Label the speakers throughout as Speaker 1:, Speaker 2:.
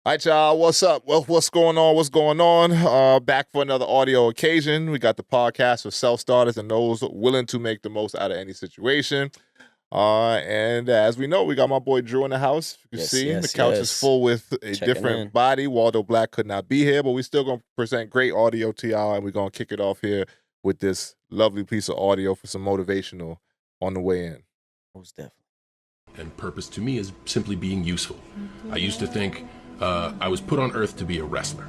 Speaker 1: All right, y'all. What's up? Well, what's going on? What's going on? Back for another audio occasion. We got the podcast for self-starters and those willing to make the most out of any situation. And as we know, we got my boy Drew in the house. You can see the couch is full with a different body. Waldo Black could not be here, but we still going to present great audio to y'all, and we're going to kick it off here with this lovely piece of audio for some motivational on the way in.
Speaker 2: Most definitely.
Speaker 3: And purpose to me is simply being useful. I used to think I was put on earth to be a wrestler.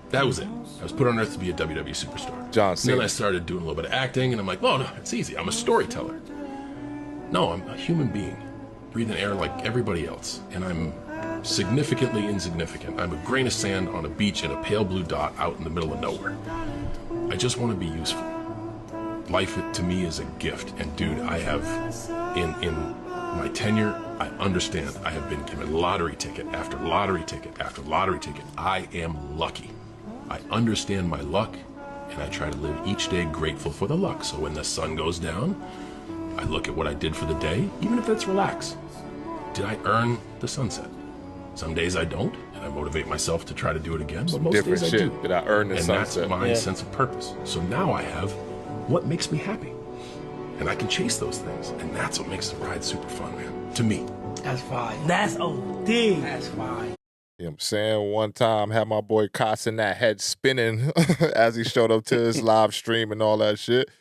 Speaker 3: That was it. I was put on earth to be a WWE superstar.
Speaker 1: John Cena.
Speaker 3: And then I started doing a little bit of acting, and I'm like, oh, no, it's easy. I'm a storyteller. No, I'm a human being, breathing air like everybody else, and I'm significantly insignificant. I'm a grain of sand on a beach in a pale blue dot out in the middle of nowhere. I just want to be useful. Life, to me, is a gift, and dude, I have, in my tenure, I understand I have been given lottery ticket after lottery ticket after lottery ticket. I am lucky. I understand my luck, and I try to live each day grateful for the luck. So when the sun goes down, I look at what I did for the day, even if it's relax. Did I earn the sunset? Some days I don't, and I motivate myself to try to do it again, but most days I do.
Speaker 1: Did I earn the sunset?
Speaker 3: And that's my sense of purpose. So now I have what makes me happy. And I can chase those things, and that's what makes the ride super fun, man. To me.
Speaker 2: That's fine.
Speaker 4: That's OD.
Speaker 2: That's fine.
Speaker 1: You know what I'm saying? One time, had my boy Koss in that head spinning as he showed up to his live stream and all that shit.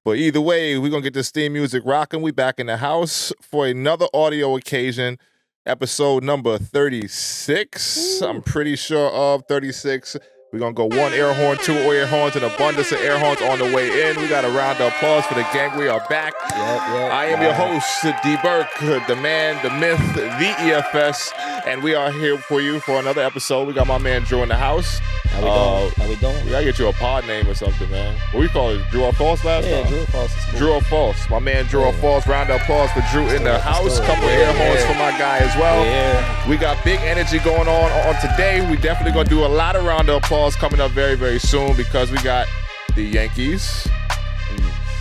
Speaker 1: But either way, we're going to get this theme music rocking. We back in the house for another audio occasion, episode number 36. Ooh. I'm pretty sure of 36. We're going to go one air horn, two air horns, an abundance of air horns on the way in. We got a round of applause for the gang. We are back.
Speaker 2: Yep.
Speaker 1: I am your host, D. Burke, the man, the myth, the EFS, and we are here for you for another episode. We got my man Drew in the house.
Speaker 2: How we doing?
Speaker 1: We got to get you a pod name or something, man. What we call it? Drew or False last time?
Speaker 2: Yeah, Drew or False is cool.
Speaker 1: Drew or False. My man Drew or False. Round of applause for Drew in the house. Couple air horns for my guy as well.
Speaker 2: Yeah.
Speaker 1: We got big energy going on today. We definitely going to do a lot of round of applause coming up very, very soon because we got the Yankees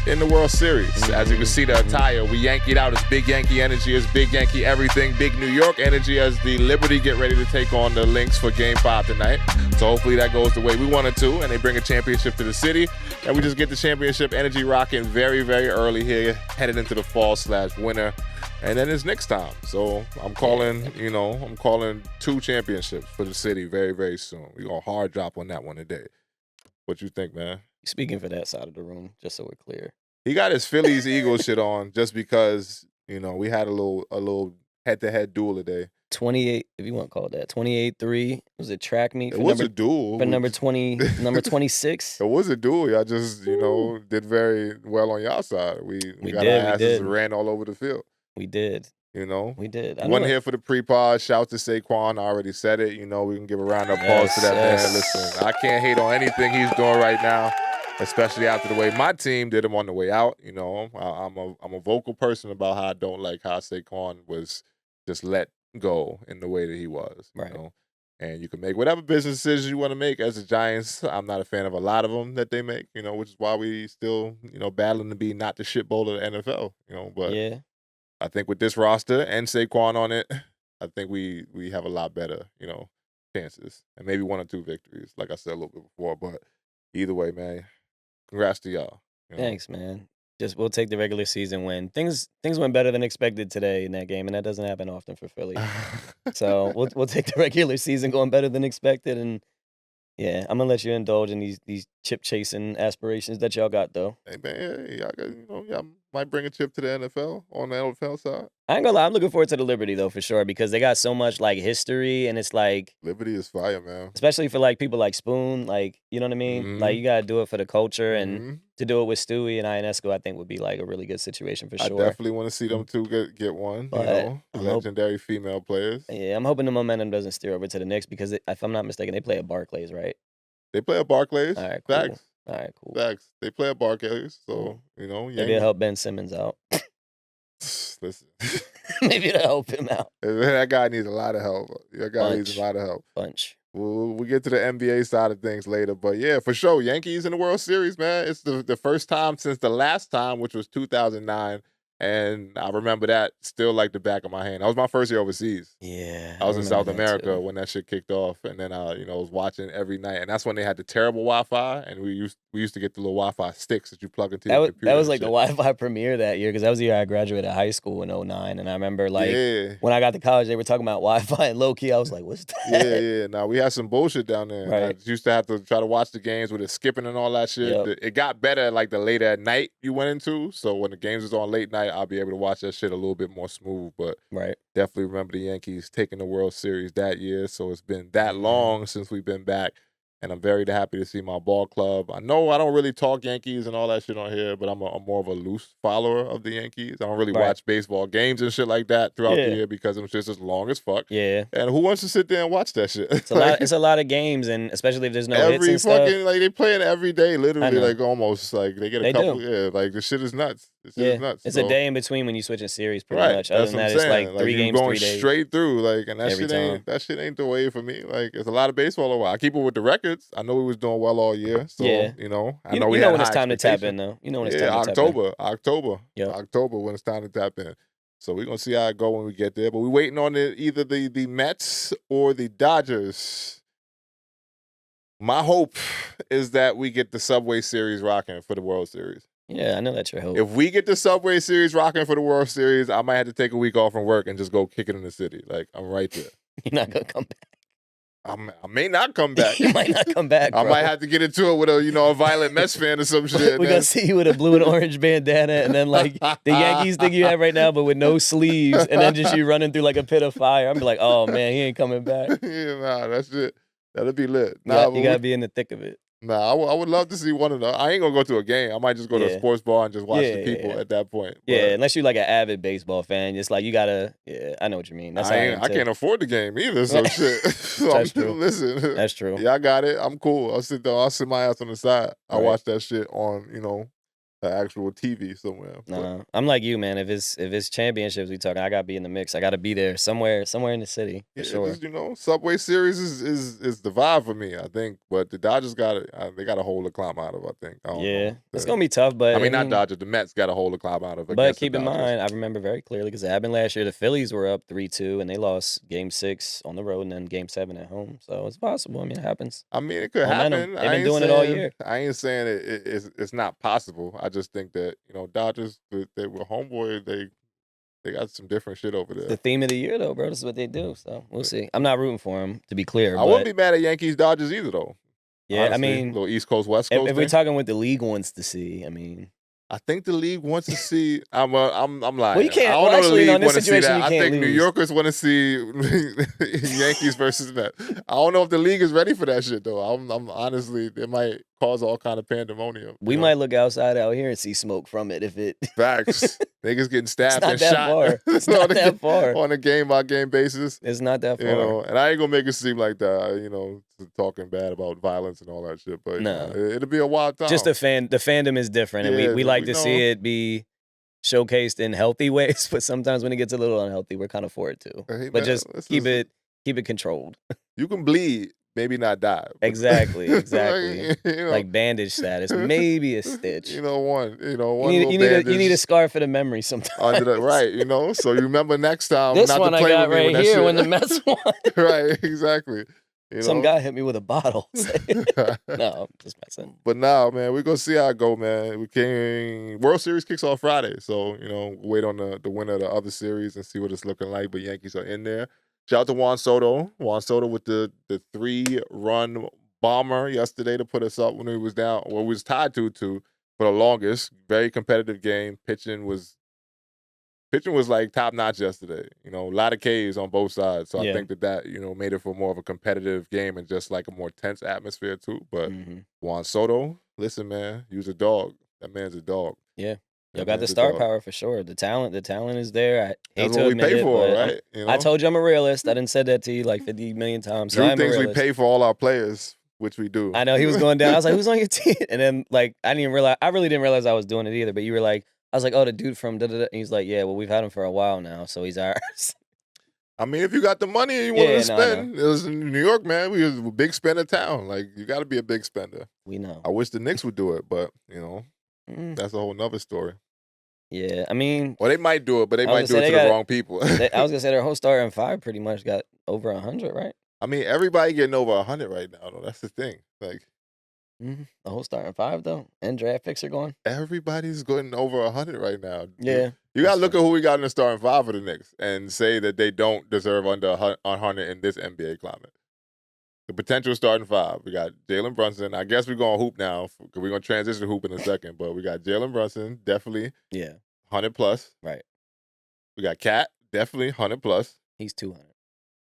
Speaker 1: in the World Series. As you can see the attire, we Yankeed out as big Yankee energy, as big Yankee everything, big New York energy as the Liberty get ready to take on the Lynx for Game 5 tonight. So hopefully that goes the way we want it to, and they bring a championship to the city, and we just get the championship energy rocking very, very early here, headed into the fall/winter, and then it's next time. So I'm calling, I'm calling 2 championships for the city very, very soon. We're going to hard drop on that one today. What you think, man?
Speaker 2: Speaking for that side of the room, just so we're clear.
Speaker 1: He got his Phillies Eagles shit on just because, we had a little head-to-head duel today.
Speaker 2: 28, if you want to call it that. 28-3. Was it track meet?
Speaker 1: It was a duel.
Speaker 2: For number 26.
Speaker 1: It was a duel. Y'all just, did very well on y'all side. We got our asses and ran all over the field.
Speaker 2: We did.
Speaker 1: We
Speaker 2: did.
Speaker 1: One here for the pre-pod. Shout to Saquon. I already said it. We can give a round of applause to that man. Listen, I can't hate on anything he's doing right now, especially after the way my team did him on the way out. I'm a vocal person about how I don't like how Saquon was just let go in the way that he was.
Speaker 2: Right.
Speaker 1: And you can make whatever business decisions you want to make as the Giants. I'm not a fan of a lot of them that they make, which is why we still, battling to be not the shit bowl of the NFL, but
Speaker 2: yeah.
Speaker 1: I think with this roster and Saquon on it, I think we have a lot better, chances. And maybe 1 or 2 victories, like I said a little bit before. But either way, man, congrats to y'all.
Speaker 2: Thanks, man. We'll take the regular season win. Things went better than expected today in that game, and that doesn't happen often for Philly. So we'll take the regular season going better than expected, and yeah, I'm gonna let you indulge in these chip chasing aspirations that y'all got though.
Speaker 1: Hey man, y'all might bring a chip to the NFL on the NFL side.
Speaker 2: I ain't gonna lie, I'm looking forward to the Liberty though for sure because they got so much history, and it's
Speaker 1: Liberty is fire, man.
Speaker 2: Especially for people like Spoon, you know what I mean?
Speaker 1: Mm-hmm.
Speaker 2: You gotta do it for the culture, and to do it with Stewie and Ionesco, I think would be a really good situation for sure.
Speaker 1: I definitely want to see them two get one.
Speaker 2: But
Speaker 1: legendary female players.
Speaker 2: Yeah, I'm hoping the momentum doesn't steer over to the Knicks because if I'm not mistaken, they play at Barclays, right?
Speaker 1: They play at Barclays.
Speaker 2: All right, cool.
Speaker 1: Facts.
Speaker 2: All right, cool.
Speaker 1: Facts. They play at Barclays, so
Speaker 2: maybe it'll help Ben Simmons out.
Speaker 1: Listen,
Speaker 2: maybe it'll help him out.
Speaker 1: That guy needs a lot of help. That guy needs a lot of help.
Speaker 2: Bunch.
Speaker 1: We'll get to the NBA side of things later, but yeah, for sure, Yankees in the World Series, man. It's the first time since the last time, which was 2009, And I remember that still like the back of my hand. That was my first year overseas.
Speaker 2: Yeah,
Speaker 1: I was in South
Speaker 2: remember that
Speaker 1: America
Speaker 2: too.
Speaker 1: when that shit kicked off, and then I, was watching every night, and that's when they had the terrible Wi-Fi, and we used to get the little Wi-Fi sticks that you plug into your
Speaker 2: That
Speaker 1: computer.
Speaker 2: was
Speaker 1: and
Speaker 2: like the
Speaker 1: shit.
Speaker 2: Wi-Fi premiere that year because that was the year I graduated high school in 09. And I remember like
Speaker 1: Yeah,
Speaker 2: when I got to college, they were talking about Wi-Fi and low key. I was like, "What's that?"
Speaker 1: yeah. Now we had some bullshit down there. And I
Speaker 2: Right.
Speaker 1: used to have to try to watch the games with it skipping and all that shit.
Speaker 2: Yep.
Speaker 1: It got better like the later at night you went into. So when the games was on late night, I'll be able to watch that shit a little bit more smooth. But
Speaker 2: Right.
Speaker 1: definitely remember the Yankees taking the World Series that year. So it's been that long since we've been back. And I'm very happy to see my ball club. I know I don't really talk Yankees and all that shit on here, but I'm more of a loose follower of the Yankees. I don't really
Speaker 2: Right.
Speaker 1: watch baseball games and shit like that throughout the
Speaker 2: Yeah.
Speaker 1: year because it's just as long as fuck.
Speaker 2: Yeah.
Speaker 1: And who wants to sit there and watch that shit?
Speaker 2: It's a lot. It's a lot of games, and especially if there's no hits
Speaker 1: Every
Speaker 2: and stuff.
Speaker 1: fucking they playing every day, literally
Speaker 2: know.
Speaker 1: like almost like they get a
Speaker 2: They
Speaker 1: couple.
Speaker 2: do.
Speaker 1: Yeah, like the shit is nuts. This shit
Speaker 2: Yeah,
Speaker 1: is nuts.
Speaker 2: it's
Speaker 1: So-
Speaker 2: a day in between when you switch in series, pretty
Speaker 1: Right,
Speaker 2: much. Other
Speaker 1: that's
Speaker 2: than
Speaker 1: what
Speaker 2: that,
Speaker 1: I'm
Speaker 2: it's
Speaker 1: saying.
Speaker 2: like 3
Speaker 1: you
Speaker 2: games,
Speaker 1: going
Speaker 2: 3 days.
Speaker 1: straight through, like, and that
Speaker 2: Every
Speaker 1: shit ain't the way for me. Like, it's a lot of baseball over. I keep it with the records. I know we was doing well all year, so
Speaker 2: Yeah.
Speaker 1: I know
Speaker 2: You
Speaker 1: we
Speaker 2: know
Speaker 1: had
Speaker 2: when it's
Speaker 1: high
Speaker 2: time to tap
Speaker 1: expectations.
Speaker 2: in, though. You know when it's
Speaker 1: Yeah,
Speaker 2: time to tap in. Yep.
Speaker 1: October when it's time to tap in. So we're gonna see how it go when we get there. But we're waiting on either the Mets or the Dodgers. My hope is that we get the Subway Series rocking for the World Series.
Speaker 2: Yeah, I know that's your hope.
Speaker 1: If we get the Subway Series rocking for the World Series, I might have to take a week off from work and just go kick it in the city. Like, I'm right there.
Speaker 2: You're not gonna come back.
Speaker 1: I may not come back.
Speaker 2: You might not come back,
Speaker 1: I
Speaker 2: bro.
Speaker 1: might have to get into it with a violent Mets fan or some shit.
Speaker 2: We're gonna see you with a blue and orange bandana, and then like the Yankees thing you have right now, but with no sleeves, and then just you running through like a pit of fire. I'm be like, oh man, he ain't coming back.
Speaker 1: Yeah, nah, that's it. That'll be lit.
Speaker 2: You gotta be in the thick of it.
Speaker 1: Nah, I would love to see one of them. I ain't gonna go to a game. I might just go to a
Speaker 2: Yeah.
Speaker 1: sports bar and just watch
Speaker 2: Yeah,
Speaker 1: the people
Speaker 2: yeah.
Speaker 1: at that point.
Speaker 2: Yeah,
Speaker 1: But
Speaker 2: unless you're like an avid baseball fan, it's like you gotta. Yeah, I know what you mean. That's how I am,
Speaker 1: I
Speaker 2: too.
Speaker 1: can't afford the game either. So shit. So
Speaker 2: That's true.
Speaker 1: Listen,
Speaker 2: That's true.
Speaker 1: yeah, I got it. I'm cool. I'll sit there. I'll sit my ass on the side. I'll
Speaker 2: Right.
Speaker 1: watch that shit on the actual TV somewhere. But
Speaker 2: No, I'm like you, man. If it's championships we talking, I gotta be in the mix. I gotta be there somewhere in the city for
Speaker 1: yeah,
Speaker 2: sure.
Speaker 1: just, Subway Series is the vibe for me, I think. But the Dodgers got it. They got a hole to climb out of, I think. I don't
Speaker 2: Yeah,
Speaker 1: know.
Speaker 2: it's gonna be tough, but
Speaker 1: I mean, not Dodgers. The Mets got a hole to climb out of.
Speaker 2: But
Speaker 1: against the
Speaker 2: keep in
Speaker 1: Dodgers.
Speaker 2: mind, I remember very clearly because it happened last year. The Phillies were up 3-2, and they lost Game 6 on the road, and then Game 7 at home. So it's possible. I mean, it happens.
Speaker 1: I mean, it could
Speaker 2: Momentum.
Speaker 1: happen.
Speaker 2: They've
Speaker 1: I
Speaker 2: been
Speaker 1: ain't
Speaker 2: doing it all
Speaker 1: saying-
Speaker 2: year.
Speaker 1: I ain't saying it's not possible. I just think that Dodgers, they were homeboy. They got some different shit over there.
Speaker 2: The theme of the year, though, bro. This is what they do. So we'll see. I'm not rooting for them, to be clear.
Speaker 1: I wouldn't be mad at Yankees Dodgers either, though.
Speaker 2: Yeah,
Speaker 1: honestly.
Speaker 2: I mean,
Speaker 1: little East Coast West
Speaker 2: if
Speaker 1: Coast.
Speaker 2: we're
Speaker 1: thing.
Speaker 2: talking what the league wants to see, I mean,
Speaker 1: I think the league wants to see. I'm lying.
Speaker 2: Well, you can't-
Speaker 1: I don't
Speaker 2: well,
Speaker 1: know
Speaker 2: actually,
Speaker 1: the
Speaker 2: in
Speaker 1: league
Speaker 2: this
Speaker 1: want to see
Speaker 2: situation,
Speaker 1: that.
Speaker 2: you
Speaker 1: I
Speaker 2: can't
Speaker 1: think New
Speaker 2: lose.
Speaker 1: Yorkers want to see Yankees versus Mets. I don't know if the league is ready for that shit though. I'm honestly, it might cause all kind of pandemonium.
Speaker 2: we might look outside out here and see smoke from it if it.
Speaker 1: Facts. Niggas getting stabbed
Speaker 2: not
Speaker 1: and
Speaker 2: that
Speaker 1: shot.
Speaker 2: far. It's not that far.
Speaker 1: On a game by game basis.
Speaker 2: It's not that far.
Speaker 1: And I ain't gonna make it seem like that, talking bad about violence and all that shit. But
Speaker 2: No.
Speaker 1: it'll be a wild time.
Speaker 2: Just the fandom is different, and
Speaker 1: Yeah,
Speaker 2: we like
Speaker 1: we
Speaker 2: to see it be showcased in healthy ways, but sometimes when it gets a little unhealthy, we're kind of for it too.
Speaker 1: Hey,
Speaker 2: But
Speaker 1: man,
Speaker 2: just
Speaker 1: this
Speaker 2: keep
Speaker 1: is-
Speaker 2: it controlled.
Speaker 1: You can bleed, maybe not die. but-
Speaker 2: Exactly.
Speaker 1: Like,
Speaker 2: Like bandage status, maybe a stitch.
Speaker 1: one
Speaker 2: You
Speaker 1: little
Speaker 2: need
Speaker 1: bandage
Speaker 2: a scar for the memory sometimes.
Speaker 1: under the right, so you remember next time
Speaker 2: This
Speaker 1: not
Speaker 2: one
Speaker 1: to
Speaker 2: I
Speaker 1: play
Speaker 2: got
Speaker 1: with me
Speaker 2: right
Speaker 1: that
Speaker 2: here
Speaker 1: shit.
Speaker 2: when the Mets won.
Speaker 1: Right, exactly.
Speaker 2: Some guy hit me with a bottle. No, I'm just messing.
Speaker 1: But now, man, we're gonna see how it go, man. World Series kicks off Friday, so wait on the winner of the other series and see what it's looking like. But Yankees are in there. Shout out to Juan Soto. Juan Soto with the 3-run bomber yesterday to put us up when we was down. Well, we was tied 2-2 for the longest. Very competitive game. Pitching was like top notch yesterday. A lot of Ks on both sides. So
Speaker 2: Yeah.
Speaker 1: I think that made it for more of a competitive game and just like a more tense atmosphere too. But
Speaker 2: Mhm.
Speaker 1: Juan Soto, listen, man, you's a dog. That man's a dog.
Speaker 2: Yeah.
Speaker 1: That
Speaker 2: Y'all got the
Speaker 1: man's a
Speaker 2: star
Speaker 1: dog.
Speaker 2: power for sure. The talent is there. I hate
Speaker 1: That's
Speaker 2: to
Speaker 1: what we
Speaker 2: admit
Speaker 1: pay
Speaker 2: it,
Speaker 1: for,
Speaker 2: but
Speaker 1: right?
Speaker 2: I told you I'm a realist. I didn't said that to you like 50 million times. So
Speaker 1: Drew
Speaker 2: I'm a
Speaker 1: thinks we
Speaker 2: realist.
Speaker 1: pay for all our players, which we do.
Speaker 2: I know he was going down. I was like, "Who's on your team?" And then like I really didn't realize I was doing it either. But you were like, I was like, "Oh, the dude from da da da." And he's like, "Yeah, well, we've had him for a while now, so he's ours."
Speaker 1: I mean, if you got the money and you wanted
Speaker 2: Yeah,
Speaker 1: to
Speaker 2: no, I
Speaker 1: spend, it was in New York, man. We was a big spender town. Like, you got to be a big spender.
Speaker 2: We know.
Speaker 1: I wish the Knicks would do it, but
Speaker 2: Mm.
Speaker 1: that's a whole nother story.
Speaker 2: Yeah, I mean,
Speaker 1: Well, they might do it, but they
Speaker 2: I was
Speaker 1: might do
Speaker 2: gonna
Speaker 1: it
Speaker 2: say
Speaker 1: to
Speaker 2: they
Speaker 1: the
Speaker 2: got-
Speaker 1: wrong people.
Speaker 2: I was gonna say their whole starting five pretty much got over 100, right?
Speaker 1: I mean, everybody getting over 100 right now, though. That's the thing. Like,
Speaker 2: The whole starting five though, and draft picks are going.
Speaker 1: everybody's getting over 100 right now.
Speaker 2: Yeah,
Speaker 1: You got to
Speaker 2: that's
Speaker 1: look
Speaker 2: true.
Speaker 1: at who we got in the starting five for the Knicks and say that they don't deserve under 100 in this NBA climate. The potential starting five. We got Jalen Brunson. I guess we're going to hoop now because we're going to transition to hoop in a second. But we got Jalen Brunson, definitely
Speaker 2: Yeah,
Speaker 1: 100 plus.
Speaker 2: right.
Speaker 1: We got Cat, definitely 100 plus.
Speaker 2: He's 200.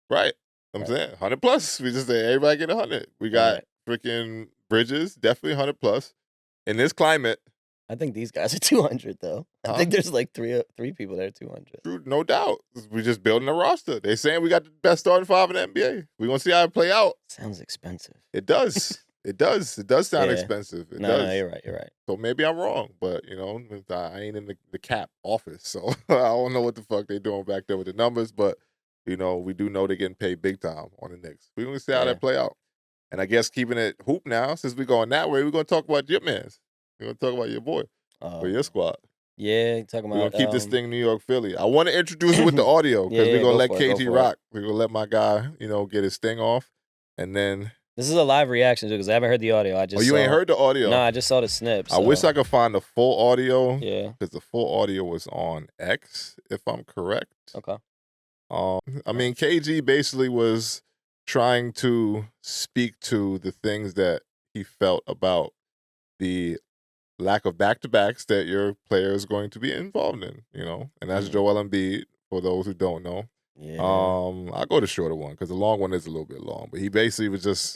Speaker 1: Right. I'm
Speaker 2: Right.
Speaker 1: saying 100 plus. We just say everybody get 100. We got freaking Bridges, definitely 100 plus. In this climate,
Speaker 2: I think these guys are 200 though. I
Speaker 1: Huh?
Speaker 2: think there's like three people that are 200.
Speaker 1: true, no doubt. We're just building a roster. They saying we got the best starting five in the NBA. We're going to see how it play out.
Speaker 2: Sounds expensive.
Speaker 1: It does. It does. It does sound
Speaker 2: Yeah.
Speaker 1: expensive. It
Speaker 2: No,
Speaker 1: does.
Speaker 2: no, you're right. You're right.
Speaker 1: So maybe I'm wrong, but I ain't in the cap office, so I don't know what the fuck they doing back there with the numbers. But we do know they're getting paid big time on the Knicks. We're gonna see how
Speaker 2: Yeah.
Speaker 1: that play out. And I guess keeping it hoop now, since we're going that way, we're gonna talk about your mans. We're gonna talk about your boy or your squad.
Speaker 2: Yeah, talking
Speaker 1: We're
Speaker 2: about.
Speaker 1: gonna keep this thing New York Philly. I want to introduce it with the audio because
Speaker 2: Yeah,
Speaker 1: we're gonna
Speaker 2: go
Speaker 1: let
Speaker 2: for it, go
Speaker 1: KG
Speaker 2: for it.
Speaker 1: rock. We're gonna let my guy, get his thing off, and then.
Speaker 2: This is a live reaction because I haven't heard the audio. I just.
Speaker 1: Oh, you ain't heard the audio?
Speaker 2: No, I just saw the snip.
Speaker 1: I wish I could find the full audio.
Speaker 2: Yeah.
Speaker 1: Because the full audio was on X, if I'm correct.
Speaker 2: Okay.
Speaker 1: I mean, KG basically was trying to speak to the things that he felt about the lack of back-to-backs that your player is going to be involved in, and that's Joel Embiid, for those who don't know.
Speaker 2: Yeah.
Speaker 1: I'll go the shorter one because the long one is a little bit long, but he basically was just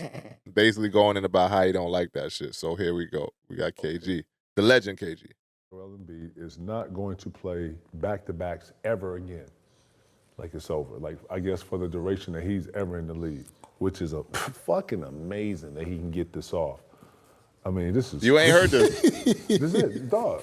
Speaker 1: going in about how he don't like that shit. So here we go. We got KG, the legend KG.
Speaker 4: Joel Embiid is not going to play back-to-backs ever again. Like it's over. Like, I guess for the duration that he's ever in the league, which is fucking amazing that he can get this off. I mean, this is...
Speaker 1: You ain't heard this.
Speaker 4: This is it. Dog.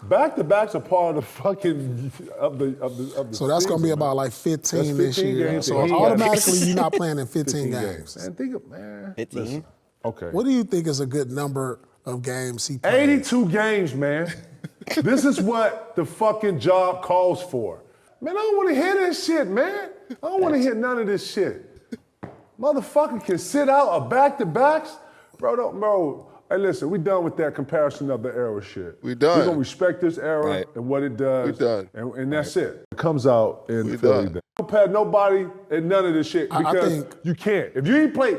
Speaker 4: Back-to-backs are part of the fucking, of the
Speaker 5: So that's going to be
Speaker 4: season,
Speaker 5: about
Speaker 4: man.
Speaker 5: like 15
Speaker 4: That's
Speaker 5: this
Speaker 4: 15
Speaker 5: year.
Speaker 4: games.
Speaker 5: So
Speaker 4: He got
Speaker 5: automatically you're not playing in 15 games.
Speaker 4: Man, think of, man.
Speaker 2: 15?
Speaker 4: Listen. Okay.
Speaker 5: What do you think is a good number of games he played?
Speaker 4: 82 games, man. This is what the fucking job calls for. Man, I don't want to hear this shit, man. I don't want to hear none of this shit. Motherfucker can sit out a back-to-backs. Bro. Hey, listen, we done with that comparison of the era shit.
Speaker 1: We done.
Speaker 4: We're going to respect this era
Speaker 2: Right.
Speaker 4: and what it does.
Speaker 1: We done.
Speaker 4: And that's it. It comes out in
Speaker 1: We
Speaker 4: Philly.
Speaker 1: done.
Speaker 4: Don't compare nobody and none of this shit
Speaker 5: I
Speaker 4: because
Speaker 5: think-
Speaker 4: you can't. If you ain't play,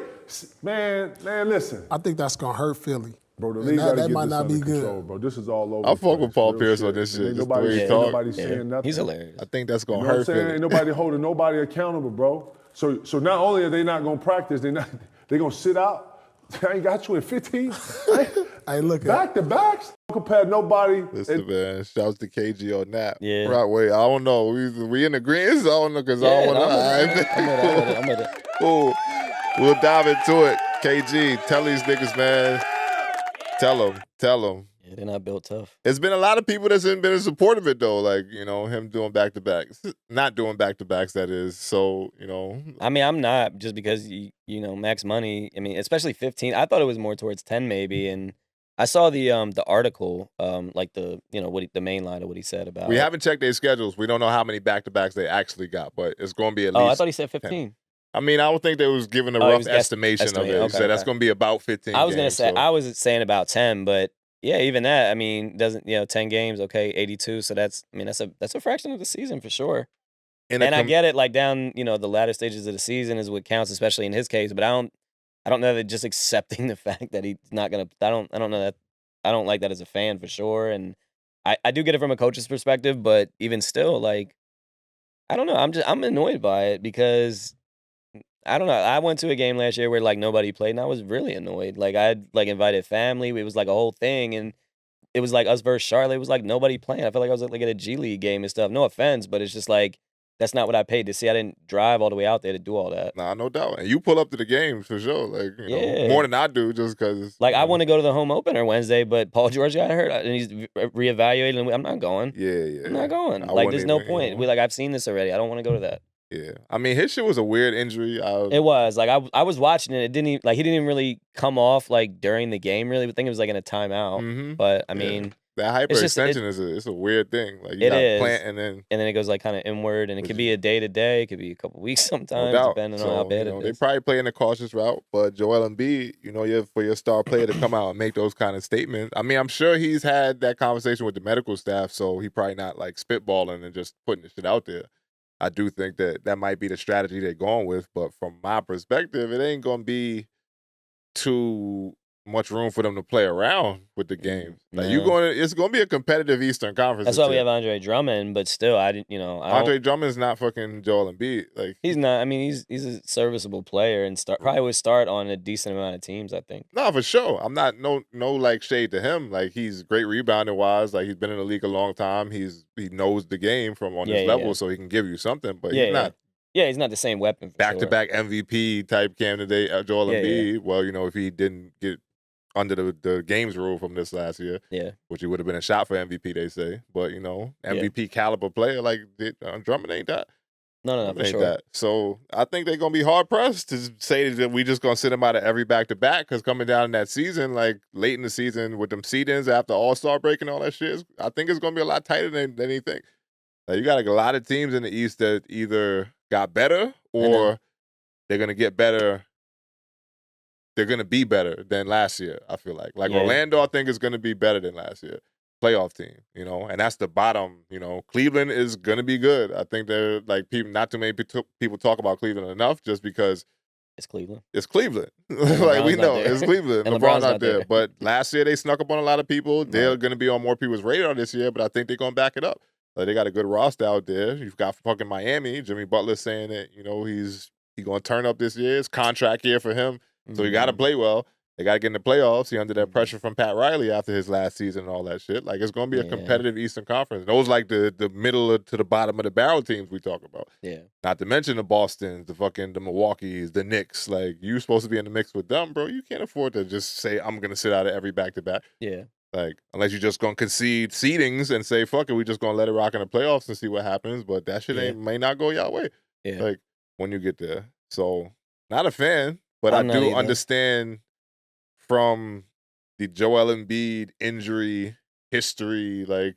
Speaker 4: man, listen.
Speaker 5: I think that's going to hurt Philly.
Speaker 4: Bro, the
Speaker 5: And
Speaker 4: league gotta
Speaker 5: that
Speaker 4: get
Speaker 5: might
Speaker 4: this
Speaker 5: not
Speaker 4: under
Speaker 5: be
Speaker 4: control,
Speaker 5: good.
Speaker 4: bro. This is all over.
Speaker 1: I
Speaker 4: the
Speaker 1: fuck
Speaker 4: place,
Speaker 1: with Paul
Speaker 4: real
Speaker 1: Pierce on this
Speaker 4: And
Speaker 1: shit,
Speaker 4: Ain't
Speaker 1: just the way
Speaker 4: nobody,
Speaker 1: he
Speaker 4: ain't
Speaker 1: talk.
Speaker 4: nobody
Speaker 2: Yeah.
Speaker 4: saying nothing.
Speaker 2: He's hilarious.
Speaker 1: I think that's going
Speaker 4: You
Speaker 1: to
Speaker 4: know what I'm
Speaker 1: hurt
Speaker 4: saying?
Speaker 1: Philly.
Speaker 4: Ain't nobody holding nobody accountable, bro. So not only are they not gonna practice, they gonna sit out. I ain't got you in 15.
Speaker 5: Hey, look at
Speaker 4: Back to backs. Don't compare nobody.
Speaker 1: Listen, man, shouts to KG on that.
Speaker 2: Yeah.
Speaker 1: Right, wait, I don't know. We in agreement? I don't know, because I
Speaker 2: Yeah,
Speaker 1: don't want
Speaker 2: no, I'm with it.
Speaker 1: Cool. We'll dive into it. KG, tell these niggas, man. Tell them.
Speaker 2: Yeah, they're not built tough.
Speaker 1: There's been a lot of people that's been in support of it, though. Like, him doing back-to-backs. Not doing back-to-backs, that is. So,
Speaker 2: I mean, I'm not just because max money. I mean, especially 15. I thought it was more towards 10 maybe, and I saw the article, like the the main line of what he said about.
Speaker 1: we haven't checked their schedules. We don't know how many back-to-backs they actually got, but it's going to be at least.
Speaker 2: Oh, I thought he said 15.
Speaker 1: I mean, I would think they was giving a
Speaker 2: Oh, he
Speaker 1: rough
Speaker 2: was
Speaker 1: estimation of it. He
Speaker 2: estimating.
Speaker 1: said
Speaker 2: Okay,
Speaker 1: that's
Speaker 2: okay.
Speaker 1: going to be about 15
Speaker 2: I was gonna
Speaker 1: games,
Speaker 2: say
Speaker 1: so-
Speaker 2: I was saying about 10, but yeah, even that. I mean, doesn't 10 games? Okay, 82. So that's a fraction of the season for sure.
Speaker 1: In a
Speaker 2: And I get it, like down the latter stages of the season is what counts, especially in his case. But I don't know that just accepting the fact that he's not gonna. I don't know that. I don't like that as a fan for sure. And I do get it from a coach's perspective, but even still, like, I don't know. I'm annoyed by it because I don't know. I went to a game last year where like nobody played, and I was really annoyed. Like I like invited family. It was like a whole thing, and it was like us versus Charlotte. It was like nobody playing. I felt like I was like at a G League game and stuff. No offense, but it's just like that's not what I paid to see. I didn't drive all the way out there to do all that.
Speaker 1: Nah, no doubt. And you pull up to the games for sure. Like,
Speaker 2: Yeah.
Speaker 1: more than I do just because.
Speaker 2: Like I want to go to the home opener Wednesday, but Paul George got hurt and he's reevaluated, and I'm not going.
Speaker 1: Yeah.
Speaker 2: I'm not going.
Speaker 1: I
Speaker 2: Like
Speaker 1: wouldn't
Speaker 2: there's no
Speaker 1: even,
Speaker 2: point. I've seen this already. I don't want to go to that.
Speaker 1: Yeah. I mean, his shit was a weird injury.
Speaker 2: It was like I was watching it. It didn't even, like he didn't even really come off like during the game. Really, I think it was like in a timeout.
Speaker 1: Mhm.
Speaker 2: But I
Speaker 1: Yeah.
Speaker 2: mean,
Speaker 1: that
Speaker 2: It's just
Speaker 1: hyperextension is a weird thing. Like you
Speaker 2: it
Speaker 1: got to
Speaker 2: is,
Speaker 1: plant and then
Speaker 2: and then it goes like kind of inward, and it could be a day to day, it could be a couple weeks
Speaker 1: no
Speaker 2: sometimes,
Speaker 1: doubt.
Speaker 2: depending on how
Speaker 1: So
Speaker 2: bad it
Speaker 1: they
Speaker 2: is.
Speaker 1: probably playing the cautious route, but Joel Embiid, for your star player to come out and make those kind of statements. I mean, I'm sure he's had that conversation with the medical staff, so he probably not like spitballing and just putting the shit out there. I do think that might be the strategy they're going with, but from my perspective, it ain't gonna be too much room for them to play around with the games. Like
Speaker 2: No.
Speaker 1: it's gonna be a competitive Eastern Conference.
Speaker 2: That's
Speaker 1: this
Speaker 2: why we
Speaker 1: year.
Speaker 2: have Andre Drummond, but still, I didn't. I don't.
Speaker 1: Andre Drummond's not fucking Joel Embiid. Like
Speaker 2: He's not. I mean, he's a serviceable player and probably would start on a decent amount of teams, I think.
Speaker 1: no, for sure. I'm not no like shade to him. Like he's great rebounding wise. Like he's been in the league a long time. He knows the game from on this level, so he can give you something. But he's not
Speaker 2: he's not the same weapon.
Speaker 1: back to back MVP type candidate. Joel Embiid. Well, if he didn't get under the games rule from this last year, which he would have been a shot for MVP, they say. But MVP caliber player like Drummond ain't that.
Speaker 2: No, for sure.
Speaker 1: That. So I think they're gonna be hard pressed to say that we just gonna sit them out of every back to back because coming down in that season, like late in the season with them seed-ins after All-Star break and all that shit, I think it's gonna be a lot tighter than you think. Like you got a lot of teams in the East that either got better or they're gonna get better. They're going to be better than last year, I feel like. Orlando, I think, is going to be better than last year. Playoff team, and that's the bottom, Cleveland is going to be good. I think they're, like, not too many people talk about Cleveland enough just because
Speaker 2: it's Cleveland.
Speaker 1: It's Cleveland. Like, we know. It's Cleveland.
Speaker 2: And
Speaker 1: LeBron's not there. But last year, they snuck up on a lot of people. They're going to be on more people's radar this year, but I think they're going to back it up. Like, they got a good roster out there. You've got fucking Miami. Jimmy Butler saying that, he's going to turn up this year. It's contract year for him. So you got to play well. They got to get in the playoffs. He under that pressure from Pat Riley after his last season and all that shit. Like, it's going to be a competitive Eastern Conference. Those like the middle to the bottom of the barrel teams we talk about.
Speaker 2: Yeah.
Speaker 1: Not to mention the Bostons, the Milwaukees, the Knicks. Like, you supposed to be in the mix with them, bro. You can't afford to just say, I'm going to sit out of every back-to-back.
Speaker 2: Yeah.
Speaker 1: Like, unless you're just going to concede seedings and say, fuck it, we just going to let it rock in the playoffs and see what happens. But that shit may not go your way.
Speaker 2: Yeah.
Speaker 1: Like, when you get there. So, not a fan. But I do understand from the Joel Embiid injury history, like,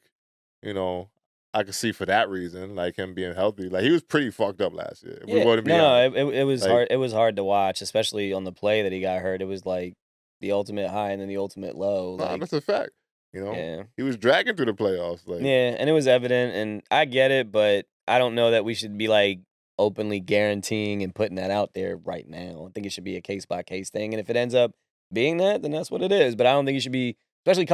Speaker 1: I could see for that reason, like him being healthy. Like he was pretty fucked up last year.
Speaker 2: Yeah. It was hard. It was hard to watch, especially on the play that he got hurt. It was like the ultimate high and then the ultimate low.
Speaker 1: Nah, that's a fact.
Speaker 2: Yeah.
Speaker 1: He was dragging through the playoffs. Like,
Speaker 2: yeah, and it was evident, and I get it, but I don't know that we should be like openly guaranteeing and putting that out there right now. I think it should be a case-by-case thing, and if it ends up being that, then that's what it is. But I don't think it should be, especially it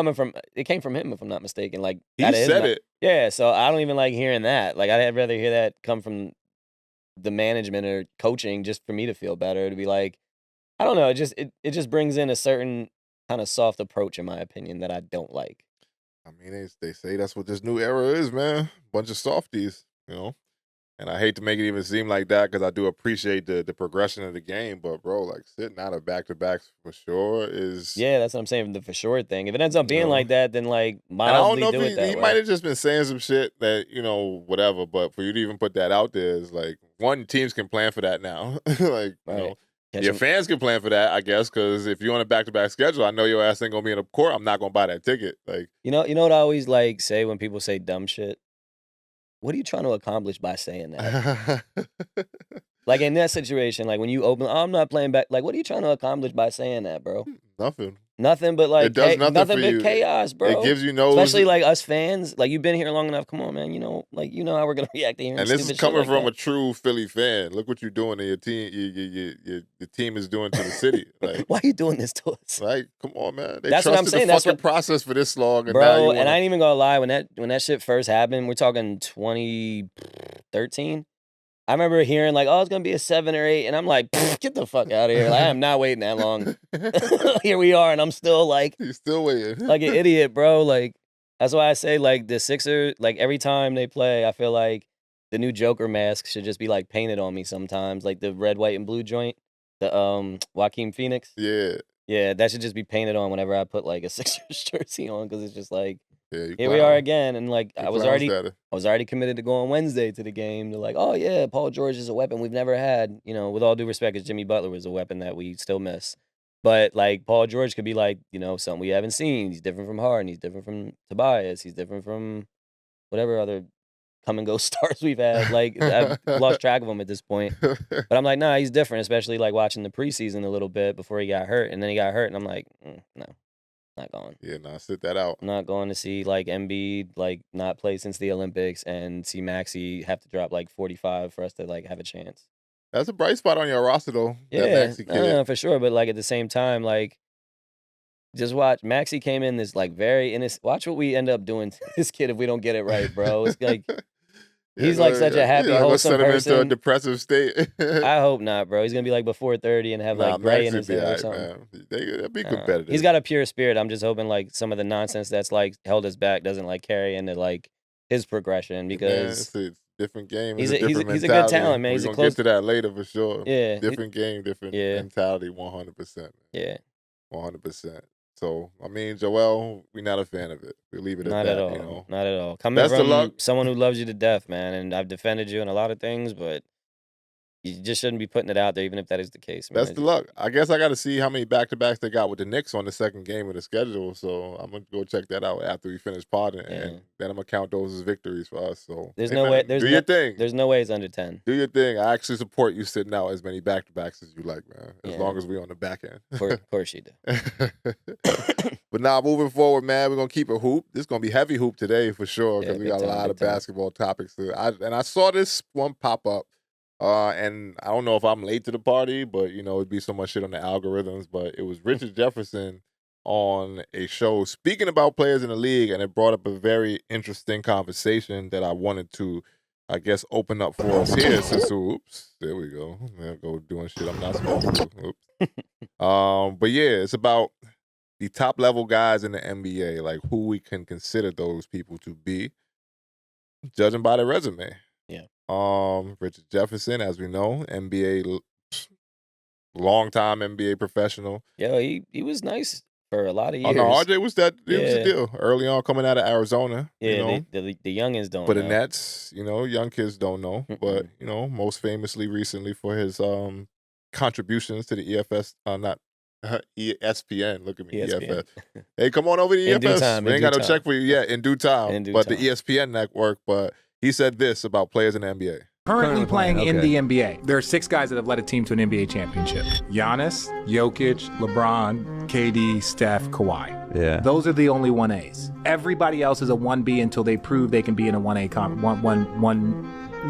Speaker 2: came from him, if I'm not mistaken. Like
Speaker 1: he said it.
Speaker 2: Yeah, so I don't even like hearing that. Like I'd rather hear that come from the management or coaching just for me to feel better, to be like, I don't know, it just brings in a certain kind of soft approach, in my opinion, that I don't like.
Speaker 1: I mean, they say that's what this new era is, man. Bunch of softies, And I hate to make it even seem like that because I do appreciate the progression of the game. But, bro, like, sitting out of back-to-backs for sure is...
Speaker 2: Yeah, that's what I'm saying, the for sure thing. If it ends up being like that, then, like,
Speaker 1: And
Speaker 2: mildly
Speaker 1: I don't know
Speaker 2: do
Speaker 1: if
Speaker 2: it that
Speaker 1: he
Speaker 2: way.
Speaker 1: might have just been saying some shit that, whatever. But for you to even put that out there is, like, one, teams can plan for that now. Like, your fans can plan for that, I guess, because if you're on a back-to-back schedule, I know your ass ain't going to be in the court. I'm not going to buy that ticket. Like,
Speaker 2: You know what I always, like, say when people say dumb shit? What are you trying to accomplish by saying that? Like in that situation, like when you open, I'm not playing back. Like, what are you trying to accomplish by saying that, bro?
Speaker 1: Nothing.
Speaker 2: Nothing but like
Speaker 1: It does nothing
Speaker 2: nothing
Speaker 1: for
Speaker 2: but
Speaker 1: you.
Speaker 2: chaos, bro.
Speaker 1: It gives you no...
Speaker 2: Especially like us fans. Like you've been here long enough. Come on, man. How we're gonna react to hearing
Speaker 1: And this is
Speaker 2: stupid
Speaker 1: coming
Speaker 2: shit like
Speaker 1: from
Speaker 2: that.
Speaker 1: a true Philly fan. Look what you're doing to your team. The team is doing to the city. Like,
Speaker 2: Why are you doing this to us,
Speaker 1: like, come on, man. They
Speaker 2: That's what I'm
Speaker 1: trusted
Speaker 2: saying.
Speaker 1: the
Speaker 2: That's
Speaker 1: fucking
Speaker 2: what-
Speaker 1: process for this long, and
Speaker 2: bro?
Speaker 1: now you
Speaker 2: And I ain't even gonna lie. When that shit first happened, we're talking 2013. I remember hearing like, oh, it's gonna be a 7 or 8, and I'm like, get the fuck out of here. Like, I am not waiting that long. Here we are, and I'm still like,
Speaker 1: You're still waiting.
Speaker 2: like an idiot, bro. Like that's why I say like the Sixers, like every time they play, I feel like the new Joker mask should just be like painted on me sometimes, like the red, white, and blue joint, the Joaquin Phoenix.
Speaker 1: Yeah.
Speaker 2: Yeah, that should just be painted on whenever I put like a Sixers jersey on, because it's just like
Speaker 1: Yeah,
Speaker 2: here we are again, and like
Speaker 1: You
Speaker 2: I was
Speaker 1: clown
Speaker 2: already
Speaker 1: status.
Speaker 2: committed to go on Wednesday to the game. They're like, oh yeah, Paul George is a weapon we've never had. With all due respect, because Jimmy Butler was a weapon that we still miss. But like Paul George could be like, something we haven't seen. He's different from Harden. He's different from Tobias. He's different from whatever other come and go stars we've had. Like I've lost track of him at this point. But I'm like, nah, he's different, especially like watching the preseason a little bit before he got hurt. And then he got hurt, and I'm like, no, not going.
Speaker 1: Yeah, no, sit that out.
Speaker 2: I'm not going to see like Embiid like not play since the Olympics and see Maxey have to drop like 45 for us to like have a chance.
Speaker 1: That's a bright spot on your roster, though.
Speaker 2: Yeah,
Speaker 1: that Maxey kid.
Speaker 2: for sure. But like at the same time, like just watch. Maxey came in this like very innocent. Watch what we end up doing to this kid if we don't get it right, bro. It's like he's like such a happy, wholesome
Speaker 1: send him
Speaker 2: person.
Speaker 1: into a depressive state.
Speaker 2: I hope not, bro. He's gonna be like before 30 and have like gray in his hair or something.
Speaker 1: They'll be competitive.
Speaker 2: He's got a pure spirit. I'm just hoping like some of the nonsense that's like held us back doesn't like carry into like his progression because
Speaker 1: it's a different game.
Speaker 2: He's
Speaker 1: a
Speaker 2: a good talent, man.
Speaker 1: We're
Speaker 2: He's
Speaker 1: gonna
Speaker 2: close
Speaker 1: get to that later for sure.
Speaker 2: Yeah.
Speaker 1: Different game, different mentality, 100%.
Speaker 2: Yeah.
Speaker 1: 100%. So, I mean, Joel, we're not a fan of it. We leave it at
Speaker 2: Not
Speaker 1: that.
Speaker 2: at all.
Speaker 1: You know?
Speaker 2: Not at all. Coming from someone who loves you to death, man, and I've defended you in a lot of things, but you just shouldn't be putting it out there, even if that is the case, man.
Speaker 1: That's the luck. I guess I got to see how many back-to-backs they got with the Knicks on the second game of the schedule. So I'm gonna go check that out after we finish potting, and then I'm gonna count those as victories for us. So
Speaker 2: There's no way.
Speaker 1: Do your thing.
Speaker 2: There's no way it's under 10.
Speaker 1: Do your thing. I actually support you sitting out as many back-to-backs as you like, man. As long as we're on the back end.
Speaker 2: Of course you do.
Speaker 1: But now moving forward, man, we're gonna keep it hoop. This is gonna be heavy hoop today for sure because we got a lot of basketball topics. I saw this one pop up. And I don't know if I'm late to the party, but it'd be so much shit on the algorithms. But it was Richard Jefferson on a show speaking about players in the league, and it brought up a very interesting conversation that I wanted to, I guess, open up for us here. Since there we go. There go doing shit I'm not supposed to do. But yeah, it's about the top level guys in the NBA, like who we can consider those people to be, judging by their resume. Richard Jefferson, as we know, NBA, long-time NBA professional.
Speaker 2: Yeah, he was nice for a lot of years.
Speaker 1: Oh no, RJ was that. It was the deal early on, coming out of Arizona.
Speaker 2: Yeah, the youngins don't.
Speaker 1: But
Speaker 2: know.
Speaker 1: the Nets, young kids don't know. But most famously recently for his contributions to the EFS, not ESPN. Look at me, EFS. Hey, come on over to EFS.
Speaker 2: In due time,
Speaker 1: we ain't got no check for you yet. In due time. The ESPN network, but. He said this about players in the NBA.
Speaker 6: Currently playing in the NBA. There are 6 guys that have led a team to an NBA championship. Giannis, Jokic, LeBron, KD, Steph, Kawhi.
Speaker 7: Yeah.
Speaker 6: Those are the only 1As. Everybody else is a 1B until they prove they can be in a 1A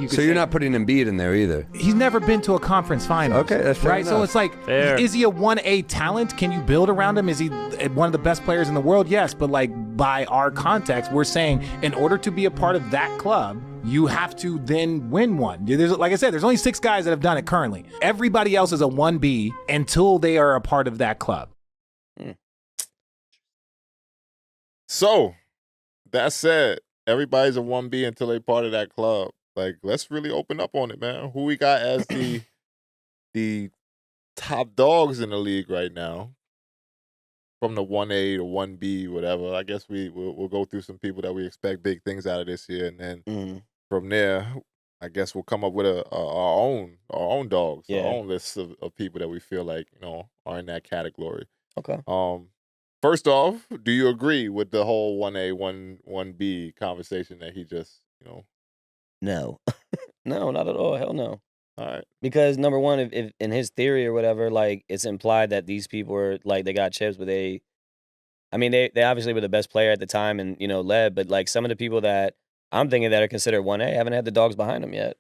Speaker 7: So you're not putting Embiid in there either.
Speaker 6: He's never been to a conference final.
Speaker 7: Okay, that's fair
Speaker 6: right.
Speaker 7: enough.
Speaker 6: So it's like, is he a 1A talent? Can you build around him? Is he one of the best players in the world? Yes, but like by our context, we're saying in order to be a part of that club, you have to then win one. Like I said, there's only 6 guys that have done it currently. Everybody else is a 1B until they are a part of that club.
Speaker 1: So that said, everybody's a 1B until they part of that club. Like, let's really open up on it, man. Who we got as the top dogs in the league right now? From the 1A to 1B, whatever. I guess we'll go through some people that we expect big things out of this year, and then from there, I guess we'll come up with our own dogs, our own list of people that we feel like are in that category.
Speaker 2: Okay.
Speaker 1: First off, do you agree with the whole 1A 1B conversation that he just
Speaker 2: No. No, not at all. Hell no.
Speaker 1: All right.
Speaker 2: Because number one, if in his theory or whatever, like it's implied that these people are like they got chips, but they obviously were the best player at the time and led, but like some of the people that I'm thinking that are considered 1A haven't had the dogs behind them yet.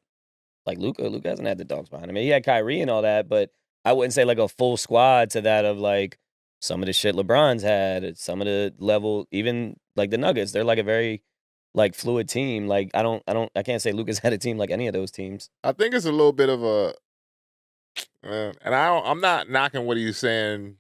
Speaker 2: Like Luka hasn't had the dogs behind him. He had Kyrie and all that, but I wouldn't say like a full squad to that of like some of the shit LeBron's had, some of the level, even like the Nuggets. They're like a very like fluid team. Like I can't say Luka's had a team like any of those teams.
Speaker 1: I think it's a little bit of a, and I'm not knocking what he's saying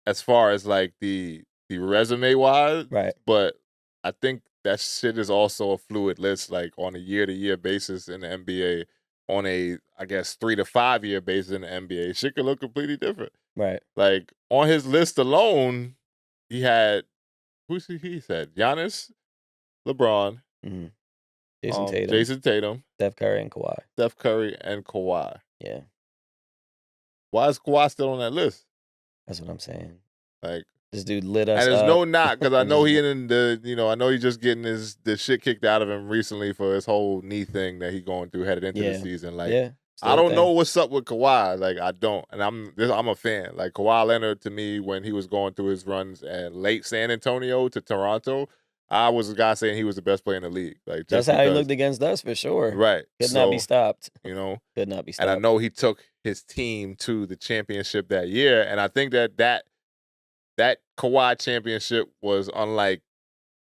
Speaker 1: as far as like the resume wise,
Speaker 2: right?
Speaker 1: But I think that shit is also a fluid list, like on a year-to-year basis in the NBA, on a, I guess, 3 to 5 year basis in the NBA. Shit could look completely different.
Speaker 2: Right.
Speaker 1: Like on his list alone, he had, he said? Giannis, LeBron,
Speaker 2: Jason Tatum, Steph Curry, and Kawhi. Yeah.
Speaker 1: Why is Kawhi still on that list?
Speaker 2: That's what I'm saying.
Speaker 1: Like,
Speaker 2: This dude lit us
Speaker 1: and there's
Speaker 2: up.
Speaker 1: no knock because I
Speaker 2: and
Speaker 1: know
Speaker 2: just-
Speaker 1: he in the, I know he's just getting the shit kicked out of him recently for his whole knee thing that he going through headed into the
Speaker 2: Yeah.
Speaker 1: season. Like,
Speaker 2: Yeah.
Speaker 1: I don't know what's up with Kawhi. Like, I don't, and I'm a fan. Like, Kawhi Leonard to me, when he was going through his runs at late San Antonio to Toronto, I was the guy saying he was the best player in the league. Like,
Speaker 2: That's
Speaker 1: just
Speaker 2: how he
Speaker 1: because-
Speaker 2: looked against us for sure.
Speaker 1: right?
Speaker 2: Could not be stopped.
Speaker 1: You know,
Speaker 2: Could not be stopped.
Speaker 1: and I know he took his team to the championship that year, and I think that Kawhi championship was unlike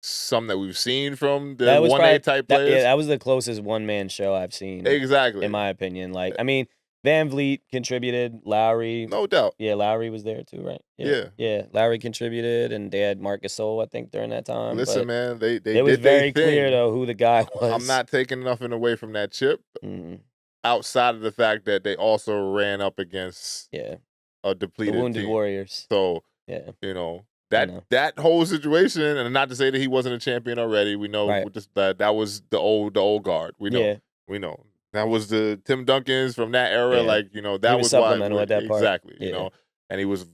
Speaker 1: some that we've seen from the 1A type players.
Speaker 2: That was the closest one-man show I've seen.
Speaker 1: Exactly.
Speaker 2: In my opinion. Like, I mean, Van Vliet contributed, Lowry.
Speaker 1: No doubt.
Speaker 2: Yeah, Lowry was there too, right? Yeah, Lowry contributed, and they had Marcus Sol, I think, during that time.
Speaker 1: Listen,
Speaker 2: but
Speaker 1: man, they
Speaker 2: it was
Speaker 1: did their
Speaker 2: very
Speaker 1: thing.
Speaker 2: clear, though, who the guy was.
Speaker 1: I'm not taking nothing away from that chip, outside of the fact that they also ran up against a
Speaker 2: The
Speaker 1: depleted
Speaker 2: Wounded
Speaker 1: team.
Speaker 2: Warriors.
Speaker 1: So,
Speaker 2: Yeah.
Speaker 1: That whole situation, and not to say that he wasn't a champion already. We know
Speaker 2: Right.
Speaker 1: that was the old guard. We know.
Speaker 2: Yeah.
Speaker 1: We know. That was the Tim Duncans from that era.
Speaker 2: Yeah.
Speaker 1: Like, that
Speaker 2: He was
Speaker 1: was why
Speaker 2: supplemental at that part.
Speaker 1: exactly.
Speaker 2: Yeah.
Speaker 1: And he was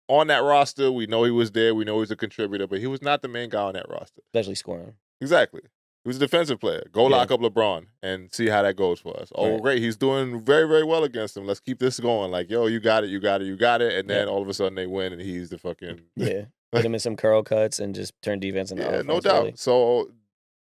Speaker 1: on that roster. We know he was there. We know he was a contributor, but he was not the main guy on that roster.
Speaker 2: Especially scoring.
Speaker 1: Exactly. He was a defensive player. Go lock up LeBron and see how that goes for us. Oh,
Speaker 2: Right.
Speaker 1: great. He's doing very, very well against him. Let's keep this going. Like, yo, you got it, you got it, you got it. And then all of a sudden they win and he's the fucking
Speaker 2: Yeah. Put him in some curl cuts and just turn defense into offense.
Speaker 1: no doubt.
Speaker 2: really.
Speaker 1: So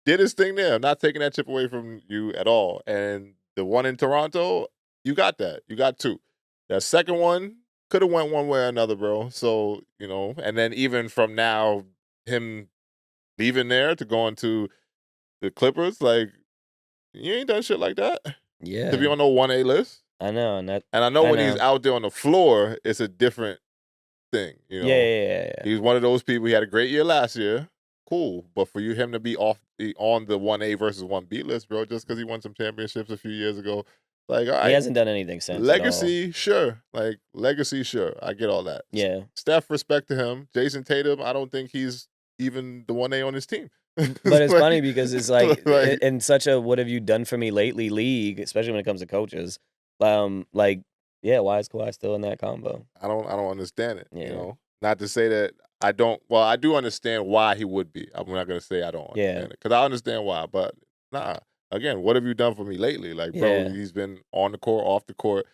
Speaker 1: did his thing there. I'm not taking that chip away from you at all. And the one in Toronto, you got that. You got two. That second one could have went one way or another, bro. So, and then even from now, him leaving there to going to the Clippers, like, you ain't done shit like that.
Speaker 2: Yeah.
Speaker 1: To be on no 1A list.
Speaker 2: I know. And
Speaker 1: I know when he's
Speaker 2: know.
Speaker 1: out there on the floor, it's a different thing.
Speaker 2: Yeah.
Speaker 1: He's one of those people. He had a great year last year. Cool. But for him to be on the 1A versus 1B list, bro, just because he won some championships a few years ago, like, all right.
Speaker 2: He hasn't done anything since. at all.
Speaker 1: Legacy, sure. Like, legacy, sure. I get all that.
Speaker 2: Yeah.
Speaker 1: Steph, respect to him. Jason Tatum, I don't think he's even the 1A on his team.
Speaker 2: But it's funny because it's like,
Speaker 1: Like-
Speaker 2: in such a what have you done for me lately league, especially when it comes to coaches. Why is Kawhi still in that combo?
Speaker 1: I don't understand it.
Speaker 2: Yeah.
Speaker 1: Not to say that I don't. Well, I do understand why he would be. I'm not gonna say I don't understand it because I understand why. But nah. Again, what have you done for me lately? Like, bro,
Speaker 2: Yeah.
Speaker 1: he's been on the court, off the court